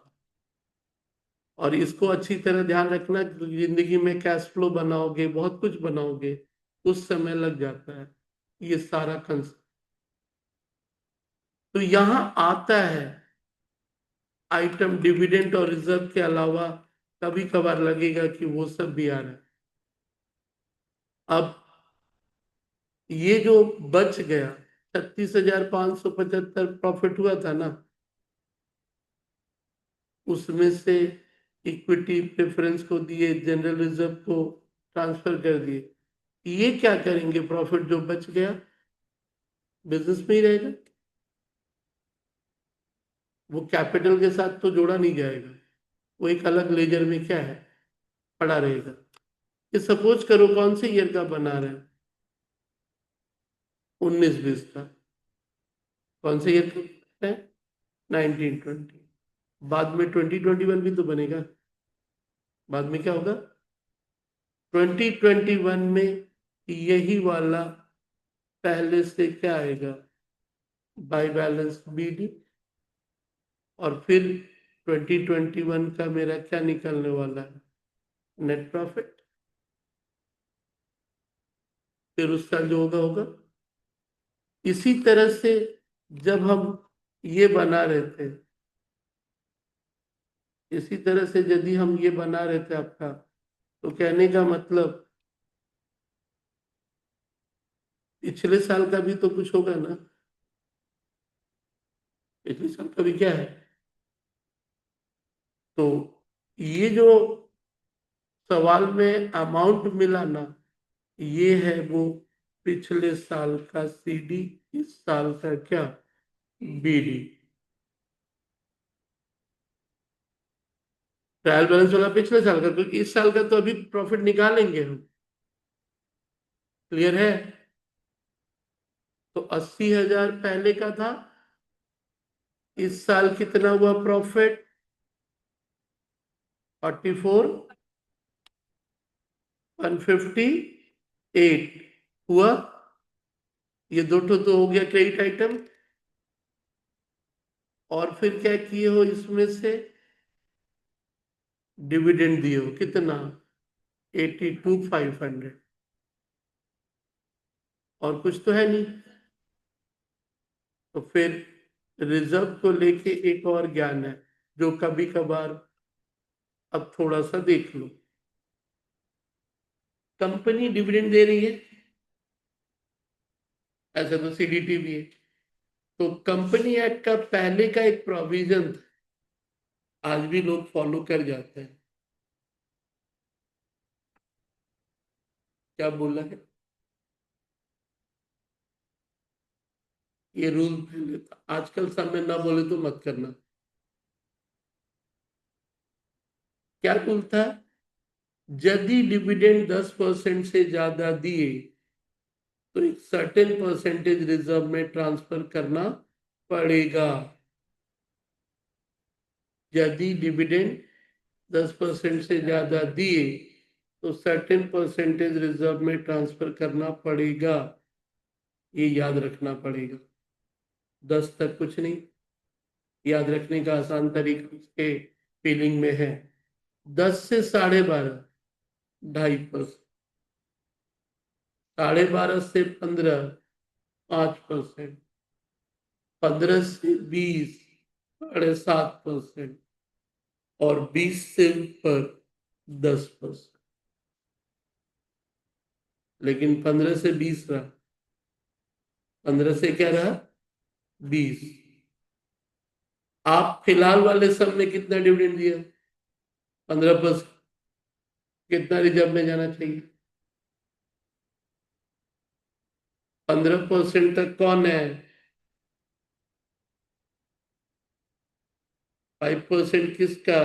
और इसको अच्छी तरह ध्यान रखना, जिंदगी में कैश फ्लो बनाओगे, बहुत कुछ बनाओगे, उस समय लग जाता है ये सारा कंसेप्ट। तो यहां आता है आइटम डिविडेंड और रिजर्व के अलावा, कभी कभार लगेगा कि वो सब भी आ रहा है। अब ये जो बच गया 36,575 प्रॉफिट हुआ था ना, उसमें से इक्विटी प्रेफरेंस को दिए, जनरल रिजर्व को ट्रांसफर कर दिए। ये क्या करेंगे, प्रॉफिट जो बच गया बिजनेस में ही रहेगा, वो कैपिटल के साथ तो जोड़ा नहीं जाएगा, वो एक अलग लेजर में क्या है, पड़ा रहेगा। ये सपोज करो कौन से ईयर का बना रहे हैं, 19-20 का। कौन से ईयर का है, 1920। बाद में 2021 भी तो बनेगा। बाद में क्या होगा, 2021 में यही वाला पहले से क्या आएगा, बाय बैलेंस बीडी। और फिर 2021 का मेरा क्या निकलने वाला है, नेट प्रॉफिट। फिर उसका जो होगा होगा। इसी तरह से जब हम ये बना रहे थे, इसी तरह से यदि हम ये बना रहे थे आपका, तो कहने का मतलब पिछले साल का भी तो कुछ होगा ना। पिछले साल का भी क्या है, तो ये जो सवाल में अमाउंट मिला ना, ये है वो पिछले साल का सीडी, इस साल का क्या, बीडी। ट्रायल बैलेंस वाला पिछले साल का, क्योंकि इस साल का तो अभी प्रॉफिट निकालेंगे हम। क्लियर है। तो 80,000 पहले का था, इस साल कितना हुआ प्रॉफिट, 44,158 हुआ। ये दो तो हो गया क्रेडिट आइटम। और फिर क्या किए हो, इसमें से डिविडेंड दिए हो कितना, 82,500। और कुछ तो है नहीं। तो फिर रिजर्व को लेके एक और ज्ञान है जो कभी कभार, अब थोड़ा सा देख लो। कंपनी डिविडेंड दे रही है, ऐसा तो सीडीटी भी है। तो कंपनी एक्ट का पहले का एक प्रोविजन आज भी लोग फॉलो कर जाते हैं। क्या बोला है, ये रूल पहले था, आजकल सामने ना बोले तो मत करना। क्या रूल था, यदि डिविडेंड 10% से ज्यादा दिए तो एक सर्टेन परसेंटेज रिजर्व में ट्रांसफर करना पड़ेगा। यदि डिविडेंड 10% से ज्यादा दिए तो सर्टेन परसेंटेज रिजर्व में ट्रांसफर करना पड़ेगा, ये याद रखना पड़ेगा। 10 तक कुछ नहीं, याद रखने का आसान तरीका उसके फीलिंग में है। 10 से 12.5, 2.5%। 12.5 से 15, 5%। 15 से 20, 7.5%। और 20 से ऊपर 10%। लेकिन 15 से 20 रहा, 15 से क्या रहा, 20। आप फिलहाल वाले सब में कितना डिविडेंड दिया, 15%। कितना रिजर्व में जाना चाहिए, 15% तक कौन है, 5% किसका,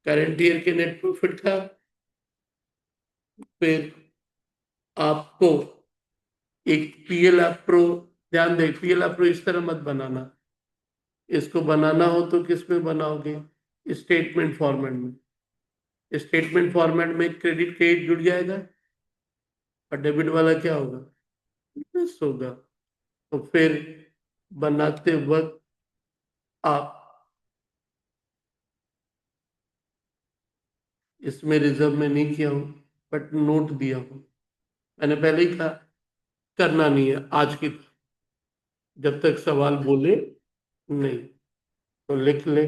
करंट ईयर के नेट प्रॉफिट का। फिर आपको एक पीएल प्रो, ध्यान दे, पीएल प्रो इस तरह मत बनाना। इसको बनाना हो तो किस में बनाओगे, स्टेटमेंट फॉर्मेट में। स्टेटमेंट फॉर्मेट में क्रेडिट क्रेडिट जुड़ जाएगा, और डेबिट वाला क्या होगा, मिस होगा। तो फिर बनाते वक्त आप इसमें रिजर्व में नहीं किया हूँ, बट नोट दिया हूँ। मैंने पहले ही कहा करना नहीं है आज की, जब तक सवाल बोले नहीं। तो लिख ले।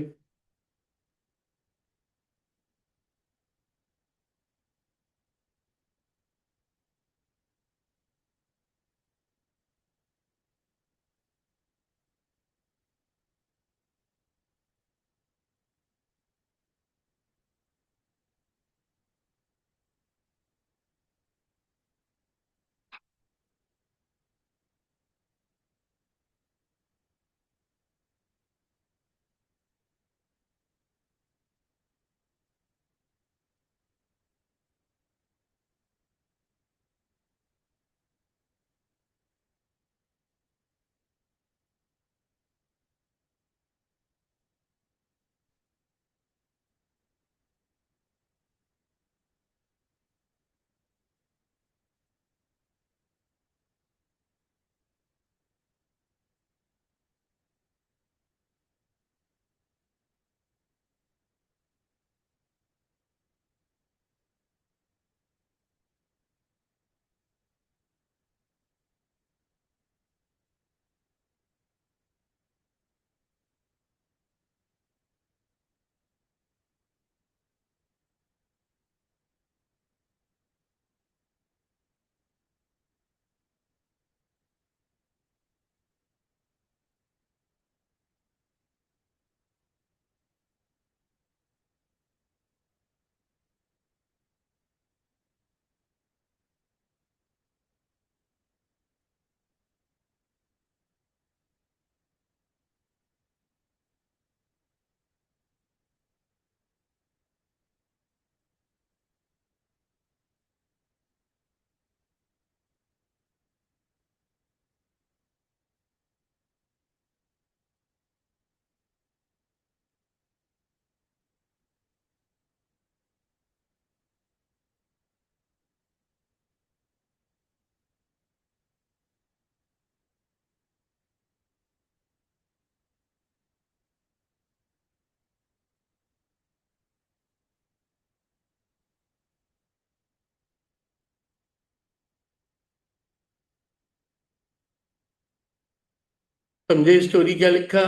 समझे स्टोरी क्या लिखा?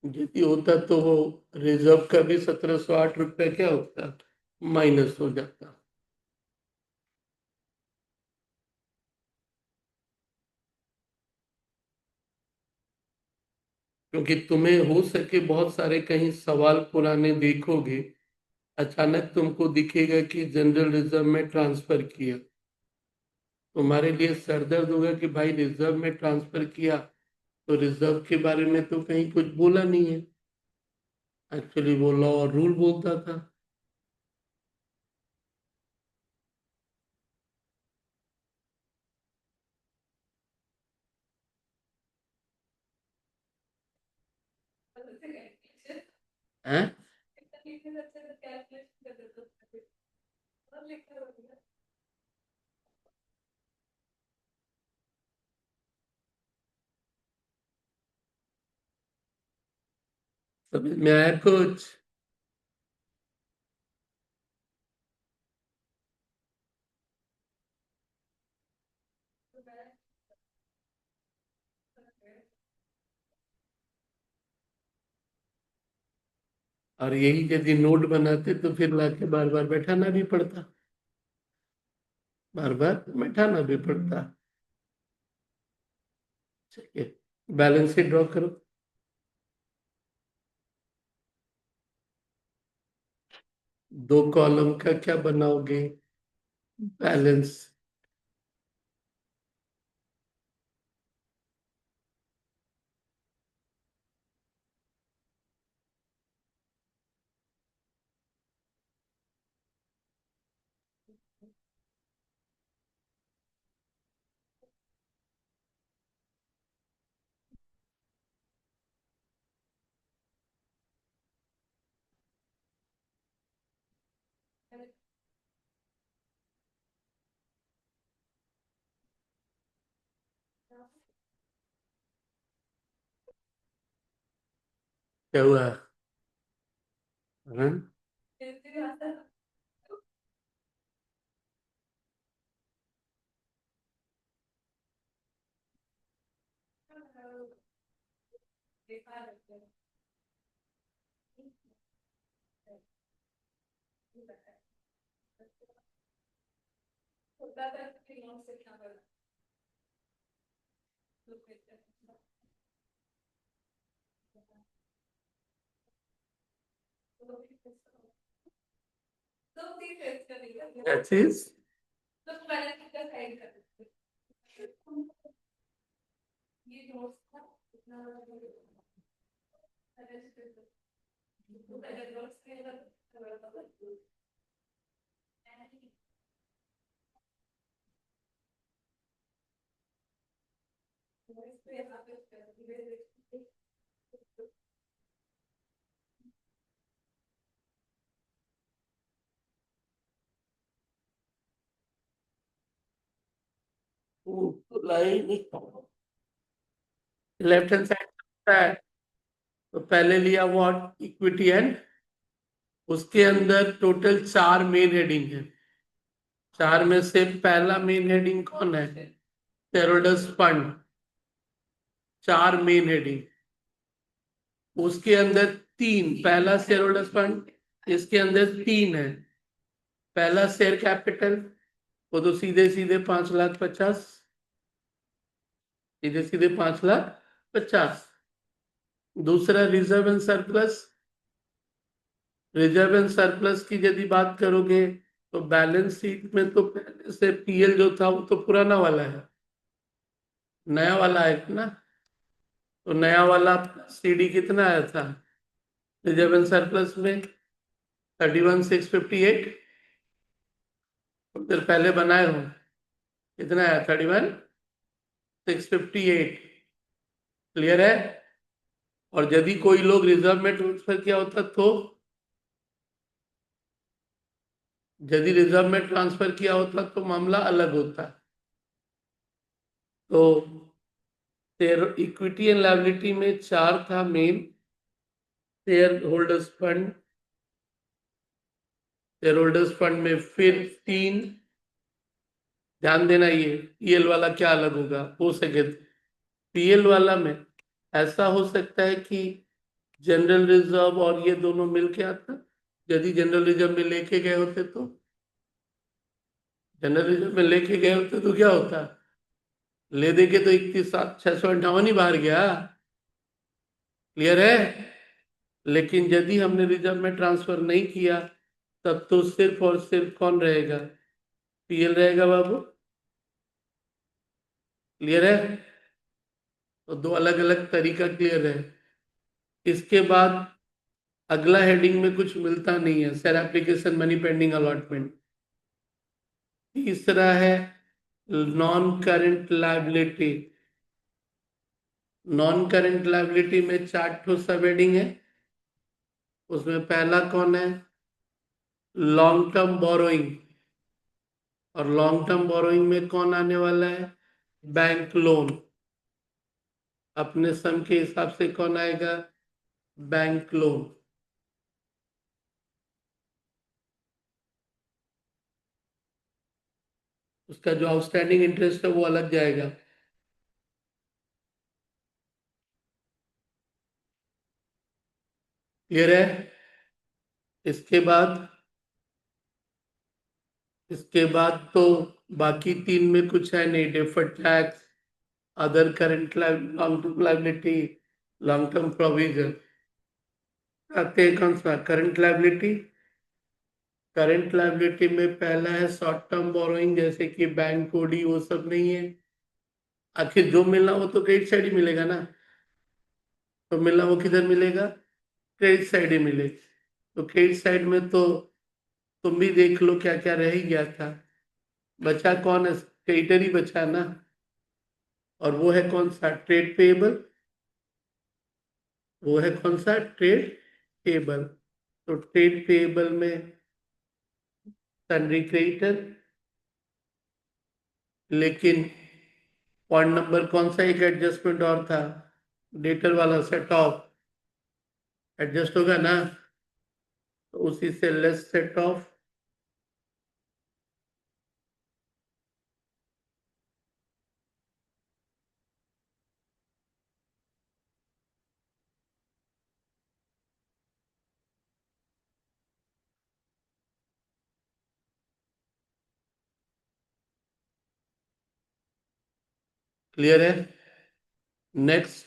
यदि होता तो वो रिजर्व का भी 1708 रुपया क्या होता, माइनस हो जाता। क्योंकि तुम्हें हो सके बहुत सारे कहीं सवाल पुराने देखोगे, अचानक तुमको दिखेगा कि जनरल रिजर्व में ट्रांसफर किया, तुम्हारे लिए सरदर्द होगा कि भाई रिजर्व में ट्रांसफर किया तो रिजर्व के बारे में तो कहीं कुछ बोला नहीं है। एक्चुअली वो लॉ और रूल बोलता था। हैं? समझ में आया कुछ? और यही यदि नोट बनाते तो फिर लाके बार बार बैठाना भी पड़ता, बार बार बैठाना भी पड़ता। चलिए, बैलेंस शीट ड्रॉ करो। दो कॉलम का क्या बनाओगे? बैलेंस। क्या हुआ? हाँ? क्या चीज? लाइन लेफ्ट हैंड साइड है। तो पहले लिया व्हाट, इक्विटी एंड, उसके अंदर टोटल 4 मेन हेडिंग है। 4 में से पहला मेन हेडिंग कौन है? Shareholders fund. 4 मेन हेडिंग, उसके अंदर 3, पहला शेयरहोल्डर्स फंड, इसके अंदर 3 है। पहला शेयर कैपिटल, वो तो सीधे सीधे 5,50,000, सीधे सीधे 5,50,000। दूसरा reserve and surplus. Reserve and surplus की यदि बात करोगे तो बैलेंस शीट में तो पहले से पीएल जो था वो तो पुराना वाला है, नया वाला है ना। तो नया वाला सीडी कितना आया था रिजर्व एंड सरप्लस में? 31,658। फिर पहले बनाए हो कितना आया? 31,658। क्लियर है? और यदि कोई लोग रिजर्व में ट्रांसफर किया होता तो, यदि रिजर्व में ट्रांसफर किया होता तो मामला अलग होता। तो इक्विटी एंड लायबिलिटी में 4 था main. Share holders fund, share holders fund में फिर 3। ध्यान देना, ये पीएल वाला क्या अलग होगा हो सके तो। पीएल वाला में ऐसा हो सकता है कि जनरल रिजर्व और ये दोनों मिलके आता। यदि जनरल रिजर्व में लेके गए होते तो, जनरल रिजर्व में लेके गए होते तो क्या होता? ले दे के तो 31,758 ही बाहर गया। क्लियर है? लेकिन यदि हमने रिजर्व में ट्रांसफर नहीं किया तब तो सिर्फ और सिर्फ कौन रहेगा? पीएल रहेगा बाबू। क्लियर है? तो 2 अलग अलग तरीका क्लियर है। इसके बाद अगला हेडिंग में कुछ मिलता नहीं है, share application money pending allotment. तीसरा है non current liability. Non current liability में 4 ठो सब हेडिंग है। उसमें पहला कौन है? Long term borrowing. और लॉन्ग टर्म बोरोइंग में कौन आने वाला है? Bank loan. अपने सम के हिसाब से कौन आएगा? Bank loan. उसका जो आउटस्टैंडिंग इंटरेस्ट है वो अलग जाएगा। क्लियर है? इसके बाद, इसके बाद तो बाकी 3 में कुछ है नहीं। Deferred tax, other current long term liability, long term provision. आते हैं कौन सा? Current liability. करंट लायबिलिटी में पहला है शॉर्ट टर्म बोरोइंग, जैसे कि बैंक ओडी वो सब नहीं है। आखिर जो मिलना वो तो क्रेडिट साइड ही मिलेगा ना। तो मिलना वो किधर मिलेगा? क्रेडिट साइड ही मिलेगा। तो क्रेडिट साइड में तो तुम भी देख लो क्या क्या रह ही गया था। बचा कौन है? क्रेडिटर ही बचा है ना। और वो है कौन सा? Trade payable. वो है कौन सा? Trade payable. तो ट्रेड पेएबल में सन्ड्री क्रेडिटर। लेकिन पॉइंट नंबर कौन सा एक एडजस्टमेंट और था? डेटर वाला सेट ऑफ। एडजस्ट होगा ना, तो उसी से लेस सेट ऑफ। क्लियर है? नेक्स्ट,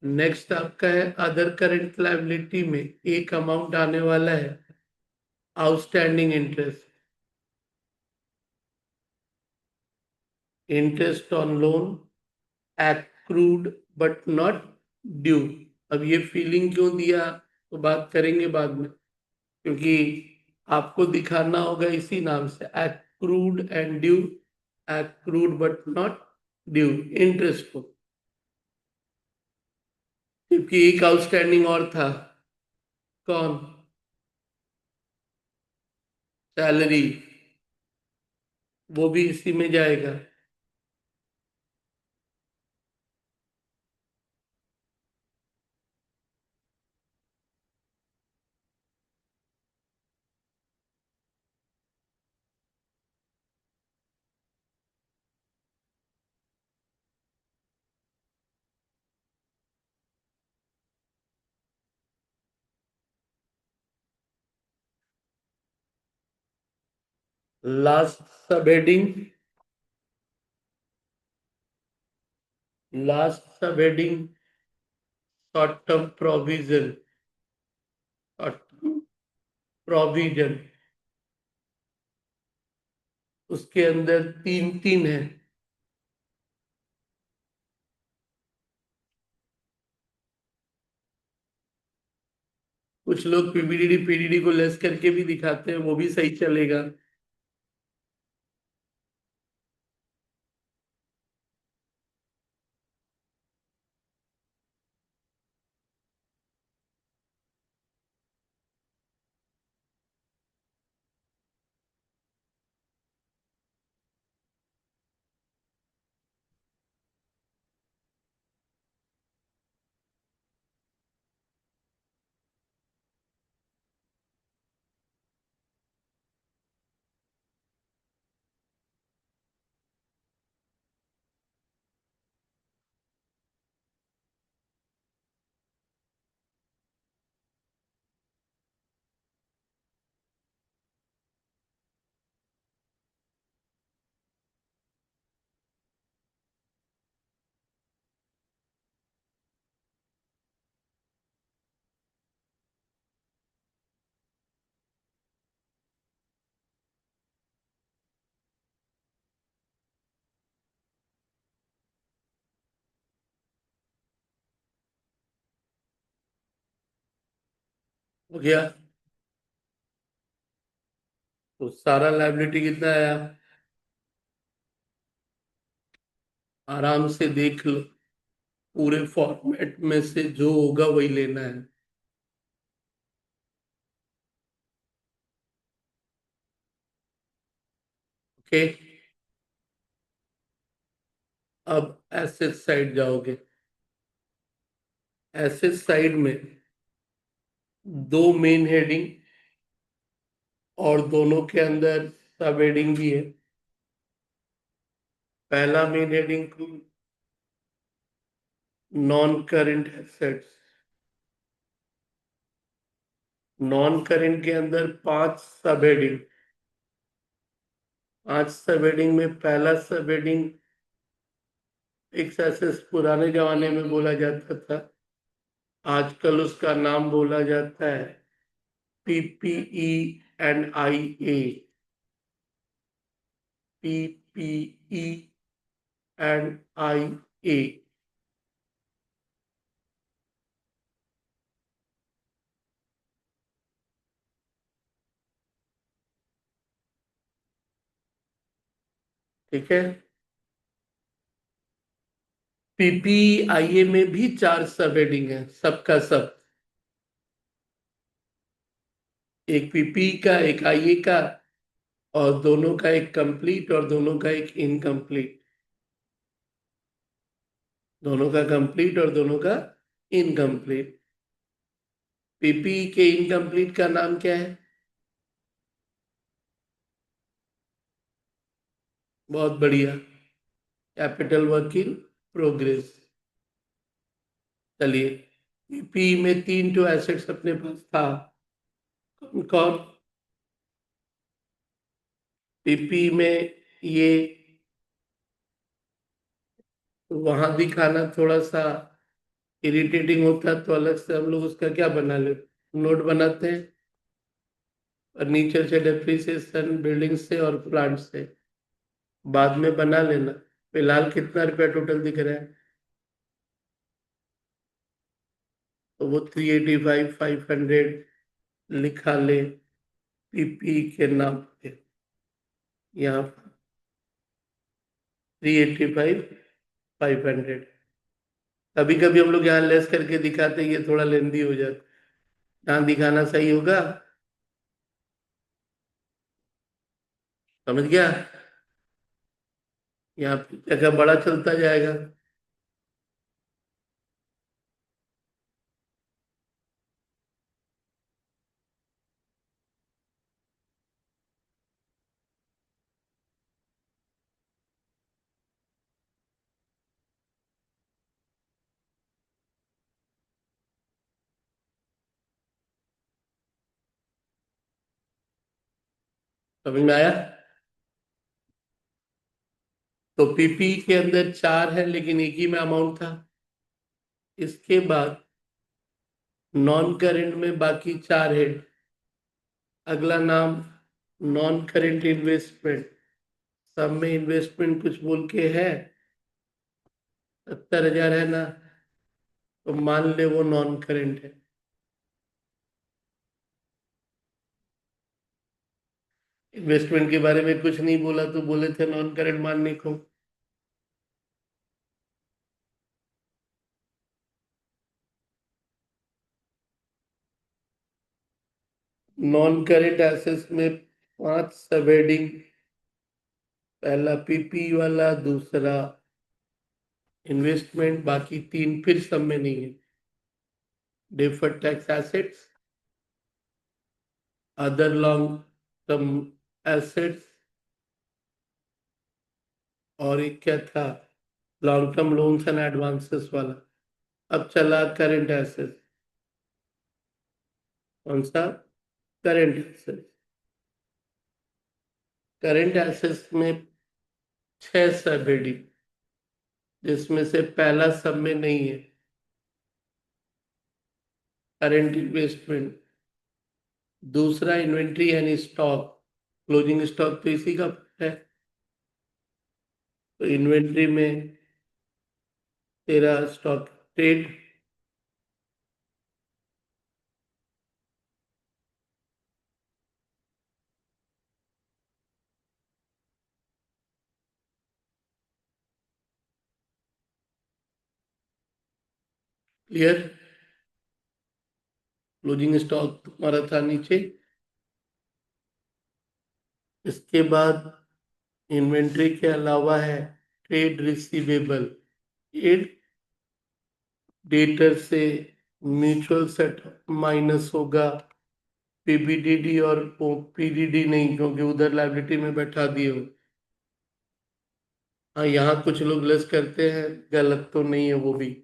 नेक्स्ट आपका है अदर करेंट लायबिलिटी में एक अमाउंट आने वाला है, outstanding interest, interest on loan accrued but not due। अब ये फीलिंग क्यों दिया तो बात करेंगे बाद में, क्योंकि आपको दिखाना होगा इसी नाम से accrued and due, accrued but not due interest को, क्योंकि एक आउटस्टैंडिंग और था। कौन? सैलरी, वो भी इसी में जाएगा। लास्ट सब हेडिंग, लास्ट सब heading short term provision, provision उसके अंदर तीन तीन है। कुछ लोग पीबीडीडी पीडीडी को लेस करके भी दिखाते हैं, वो भी सही चलेगा। हो गया? तो सारा लायबिलिटी कितना आया? आराम से देख लो, पूरे फॉर्मेट में से जो होगा वही लेना है। ओके, अब एसेट साइड जाओगे। एसेट साइड में दो मेन हेडिंग और दोनों के अंदर सब हेडिंग भी है। पहला main heading non current assets, non current के अंदर पांच सब हेडिंग। पांच सब हेडिंग में पहला सब हेडिंग फिक्स एसेट्स पुराने जमाने में बोला जाता था, आजकल उसका नाम बोला जाता है PPE and I A, PPE and I A. ठीक है, पीपीआईए में भी चार सब हेडिंग है, सबका सब, एक पीपी का एक आईए का, और दोनों का एक कंप्लीट और दोनों का एक इनकम्प्लीट, दोनों का कंप्लीट और दोनों का इनकम्प्लीट। पीपी के इनकम्प्लीट का नाम क्या है? बहुत बढ़िया, कैपिटल वर्क इन प्रोग्रेस। चलिए, पीपी में तीन तो एसेट्स अपने पास था, कौन कौन? पीपी में ये वहां दिखाना थोड़ा सा इरिटेटिंग होता, तो अलग से हम लोग उसका क्या बना ले, नोट बनाते हैं। फर्नीचर से, डेप्रिसिएशन, बिल्डिंग से और प्लांट से बाद में बना लेना। फिलहाल कितना रुपया टोटल दिख रहा है? तो वो 385,500 लिखा ले पीपी के नाम पे यहाँ, 385,500। कभी कभी हम लोग यहाँ लेस करके दिखाते हैं, ये थोड़ा लेंदी हो जाता है, यहाँ दिखाना सही होगा। समझ गया? यहाँ पे जगह बड़ा चलता जाएगा। समझ में आया? तो पीपी के अंदर चार है लेकिन एक ही में अमाउंट था। इसके बाद नॉन करेंट में बाकी चार है। अगला नाम नॉन करेंट इन्वेस्टमेंट। सब में इन्वेस्टमेंट कुछ बोल के है, 70,000 है ना, तो मान ले वो नॉन करेंट है। इन्वेस्टमेंट के बारे में कुछ नहीं बोला तो बोले थे नॉन करेंट मानने को। नॉन करेंट एसेट्स में पांच सब हेडिंग, पहला पीपी वाला, दूसरा इन्वेस्टमेंट, बाकी तीन फिर सब में नहीं है। Deferred tax assets, other long term assets, और एक क्या था, long term loans and advances वाला। अब चला करंट एसेट्स। कौन सा? Current assets. करंट एसेट्स में छह सब हेडिंग, जिसमें से पहला सब में नहीं है, करंट इन्वेस्टमेंट। दूसरा inventory and stock, closing stock तो इसी का है। तो इन्वेंट्री में तेरा stock trade, clear? Closing stock तुम्हारा था नीचे। इसके बाद इन्वेंट्री के अलावा है ट्रेड रिसीवेबल। ट्रेड डेटर से म्यूचुअल सेट माइनस होगा, पीबीडीडी और पीडीडी नहीं, क्योंकि उधर लाइबिलिटी में बैठा दिए हो। हाँ, यहाँ कुछ लोग लेस करते हैं, गलत तो नहीं है वो भी।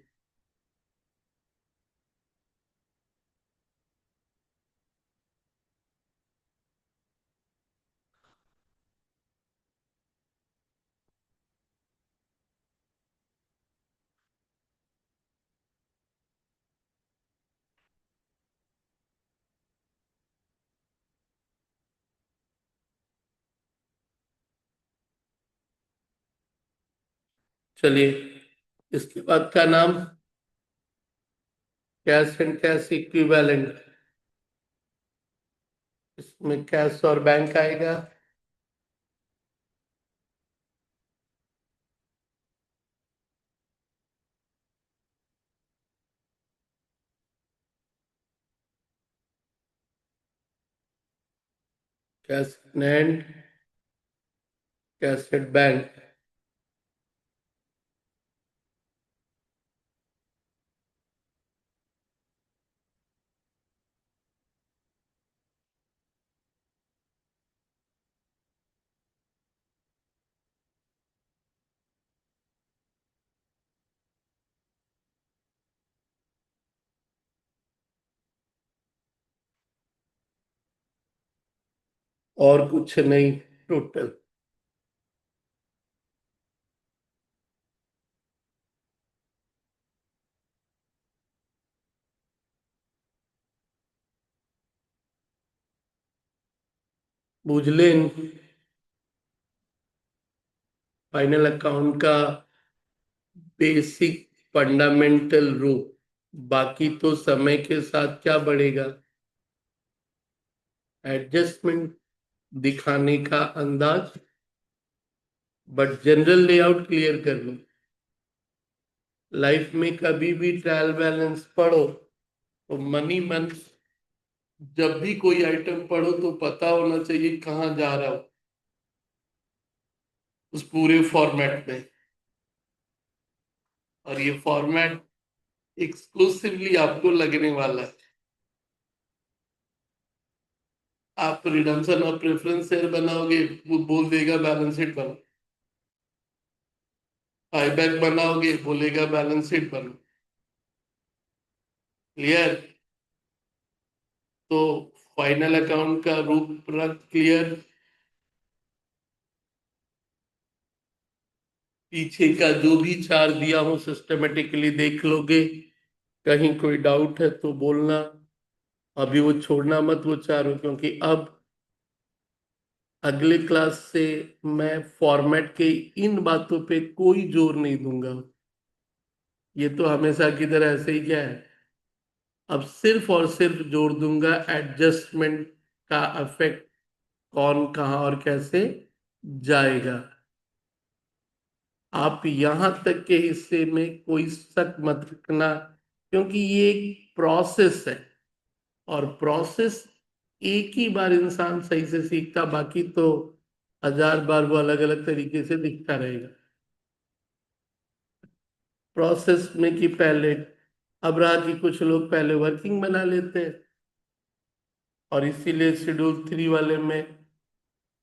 चलिए, इसके बाद का नाम कैश एंड कैश इक्विवेलेंट। इसमें कैश और बैंक आएगा। Cash in hand, cash at bank. और कुछ नहीं टोटल। बुझलेन फाइनल अकाउंट का बेसिक फंडामेंटल रूप। बाकी तो समय के साथ क्या बढ़ेगा, एडजस्टमेंट, दिखाने का अंदाज। बट जनरल लेआउट क्लियर कर लो। लाइफ में कभी भी ट्रायल बैलेंस पढ़ो तो मनी मंथ, जब भी कोई आइटम पढ़ो तो पता होना चाहिए कहाँ जा रहा हो उस पूरे फॉर्मेट में। और ये फॉर्मेट एक्सक्लूसिवली आपको लगने वाला है। आप रिडम्पशन और प्रेफरेंस शेयर बनाओगे, वो बोल देगा बैलेंस शीट बनो। बायबैक बनाओगे, बोलेगा बैलेंस शीट बनो। क्लियर? तो फाइनल अकाउंट का रूपरेखा क्लियर। पीछे का जो भी चार्ट दिया हो सिस्टमेटिकली देख लोगे। कहीं कोई डाउट है तो बोलना। अभी वो छोड़ना मत वो चारों, क्योंकि अब अगले क्लास से मैं फॉर्मेट के इन बातों पे कोई जोर नहीं दूंगा। ये तो हमेशा की तरह ऐसे ही क्या है। अब सिर्फ और सिर्फ जोर दूंगा एडजस्टमेंट का इफेक्ट कौन कहाँ और कैसे जाएगा। आप यहां तक के हिस्से में कोई शक मत रखना, क्योंकि ये एक प्रोसेस है। और प्रोसेस एक ही बार इंसान सही से सीखता, बाकी तो हजार बार वो अलग अलग तरीके से दिखता रहेगा। प्रोसेस में कि पहले, अब रहा कि कुछ लोग पहले वर्किंग बना लेते हैं, और इसीलिए शेड्यूल 3 वाले में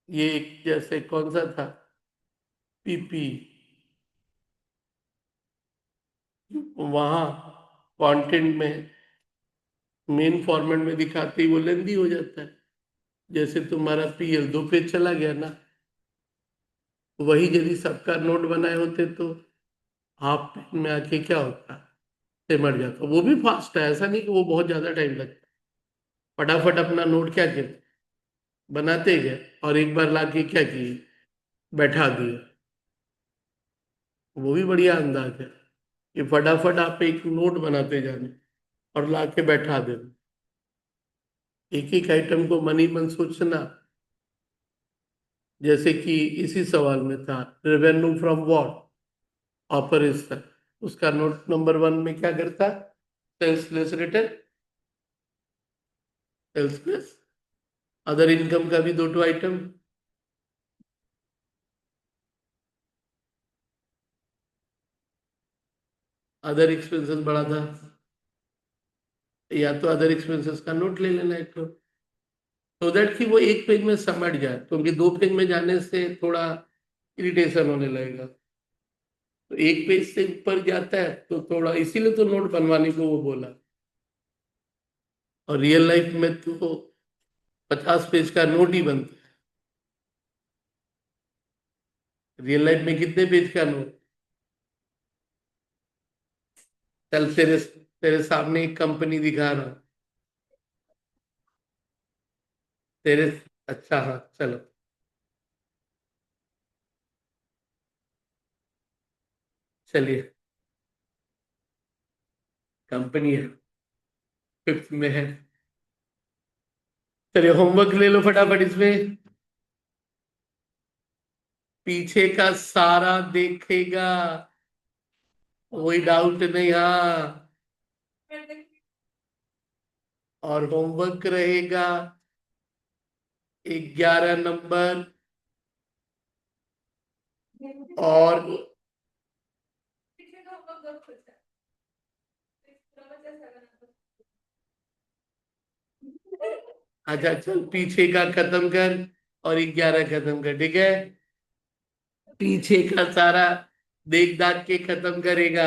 ये एक जैसे कौन सा था, पीपी, वहां कंटेंट में मेन फॉर्मेट में दिखाते ही वो लेंदी हो जाता है। जैसे तुम्हारा पीएल 2 पेज चला गया ना, वही यदि सबका नोट बनाए होते तो हाफ पेज में आके क्या होता, सिमट जाता। वो भी फास्ट है, ऐसा नहीं कि वो बहुत ज्यादा टाइम लगता। फटाफट अपना नोट क्या किया, बनाते गए और एक बार लाके क्या किए, बैठा दिए। वो भी बढ़िया अंदाज है कि फटाफट आप एक नोट बनाते जाने और लाके बैठा देना। एक एक आइटम को मनी मन सोचना। जैसे कि इसी सवाल में था, रेवेन्यू फ्रॉम व्हाट, ऑपरेशन। उसका नोट नंबर 1 में क्या करता, सेल्सलेस रिटर्न, सेल्सलेस। अदर इनकम का भी दो टू आइटम। अदर एक्सपेंसेस बड़ा था, या तो अदर एक्सपेंसेस का नोट ले लेना एक, सो दैट कि वो एक पेज में समझ जाए, क्योंकि 2 पेज में जाने से थोड़ा इरिटेशन होने लगेगा। तो एक पेज से ऊपर जाता है तो थोड़ा, इसीलिए तो नोट बनवाने को वो बोला। और रियल लाइफ में तो 50 पेज का नोट ही बनता है। रियल लाइफ में कितने पेज का नोट? चल तेरे तेरे सामने एक कंपनी दिखा रहा हूँ तेरे। अच्छा हाँ चलो, चलिए। कंपनी है, 5th में है। चलिए होमवर्क ले लो फटाफट इसमें। पीछे का सारा देखेगा, कोई डाउट नहीं। हाँ, और होमवर्क रहेगा 11 नंबर। और अच्छा चल, पीछे का खत्म कर और 11 खत्म कर, ठीक है। पीछे का सारा देख दाग के खत्म करेगा।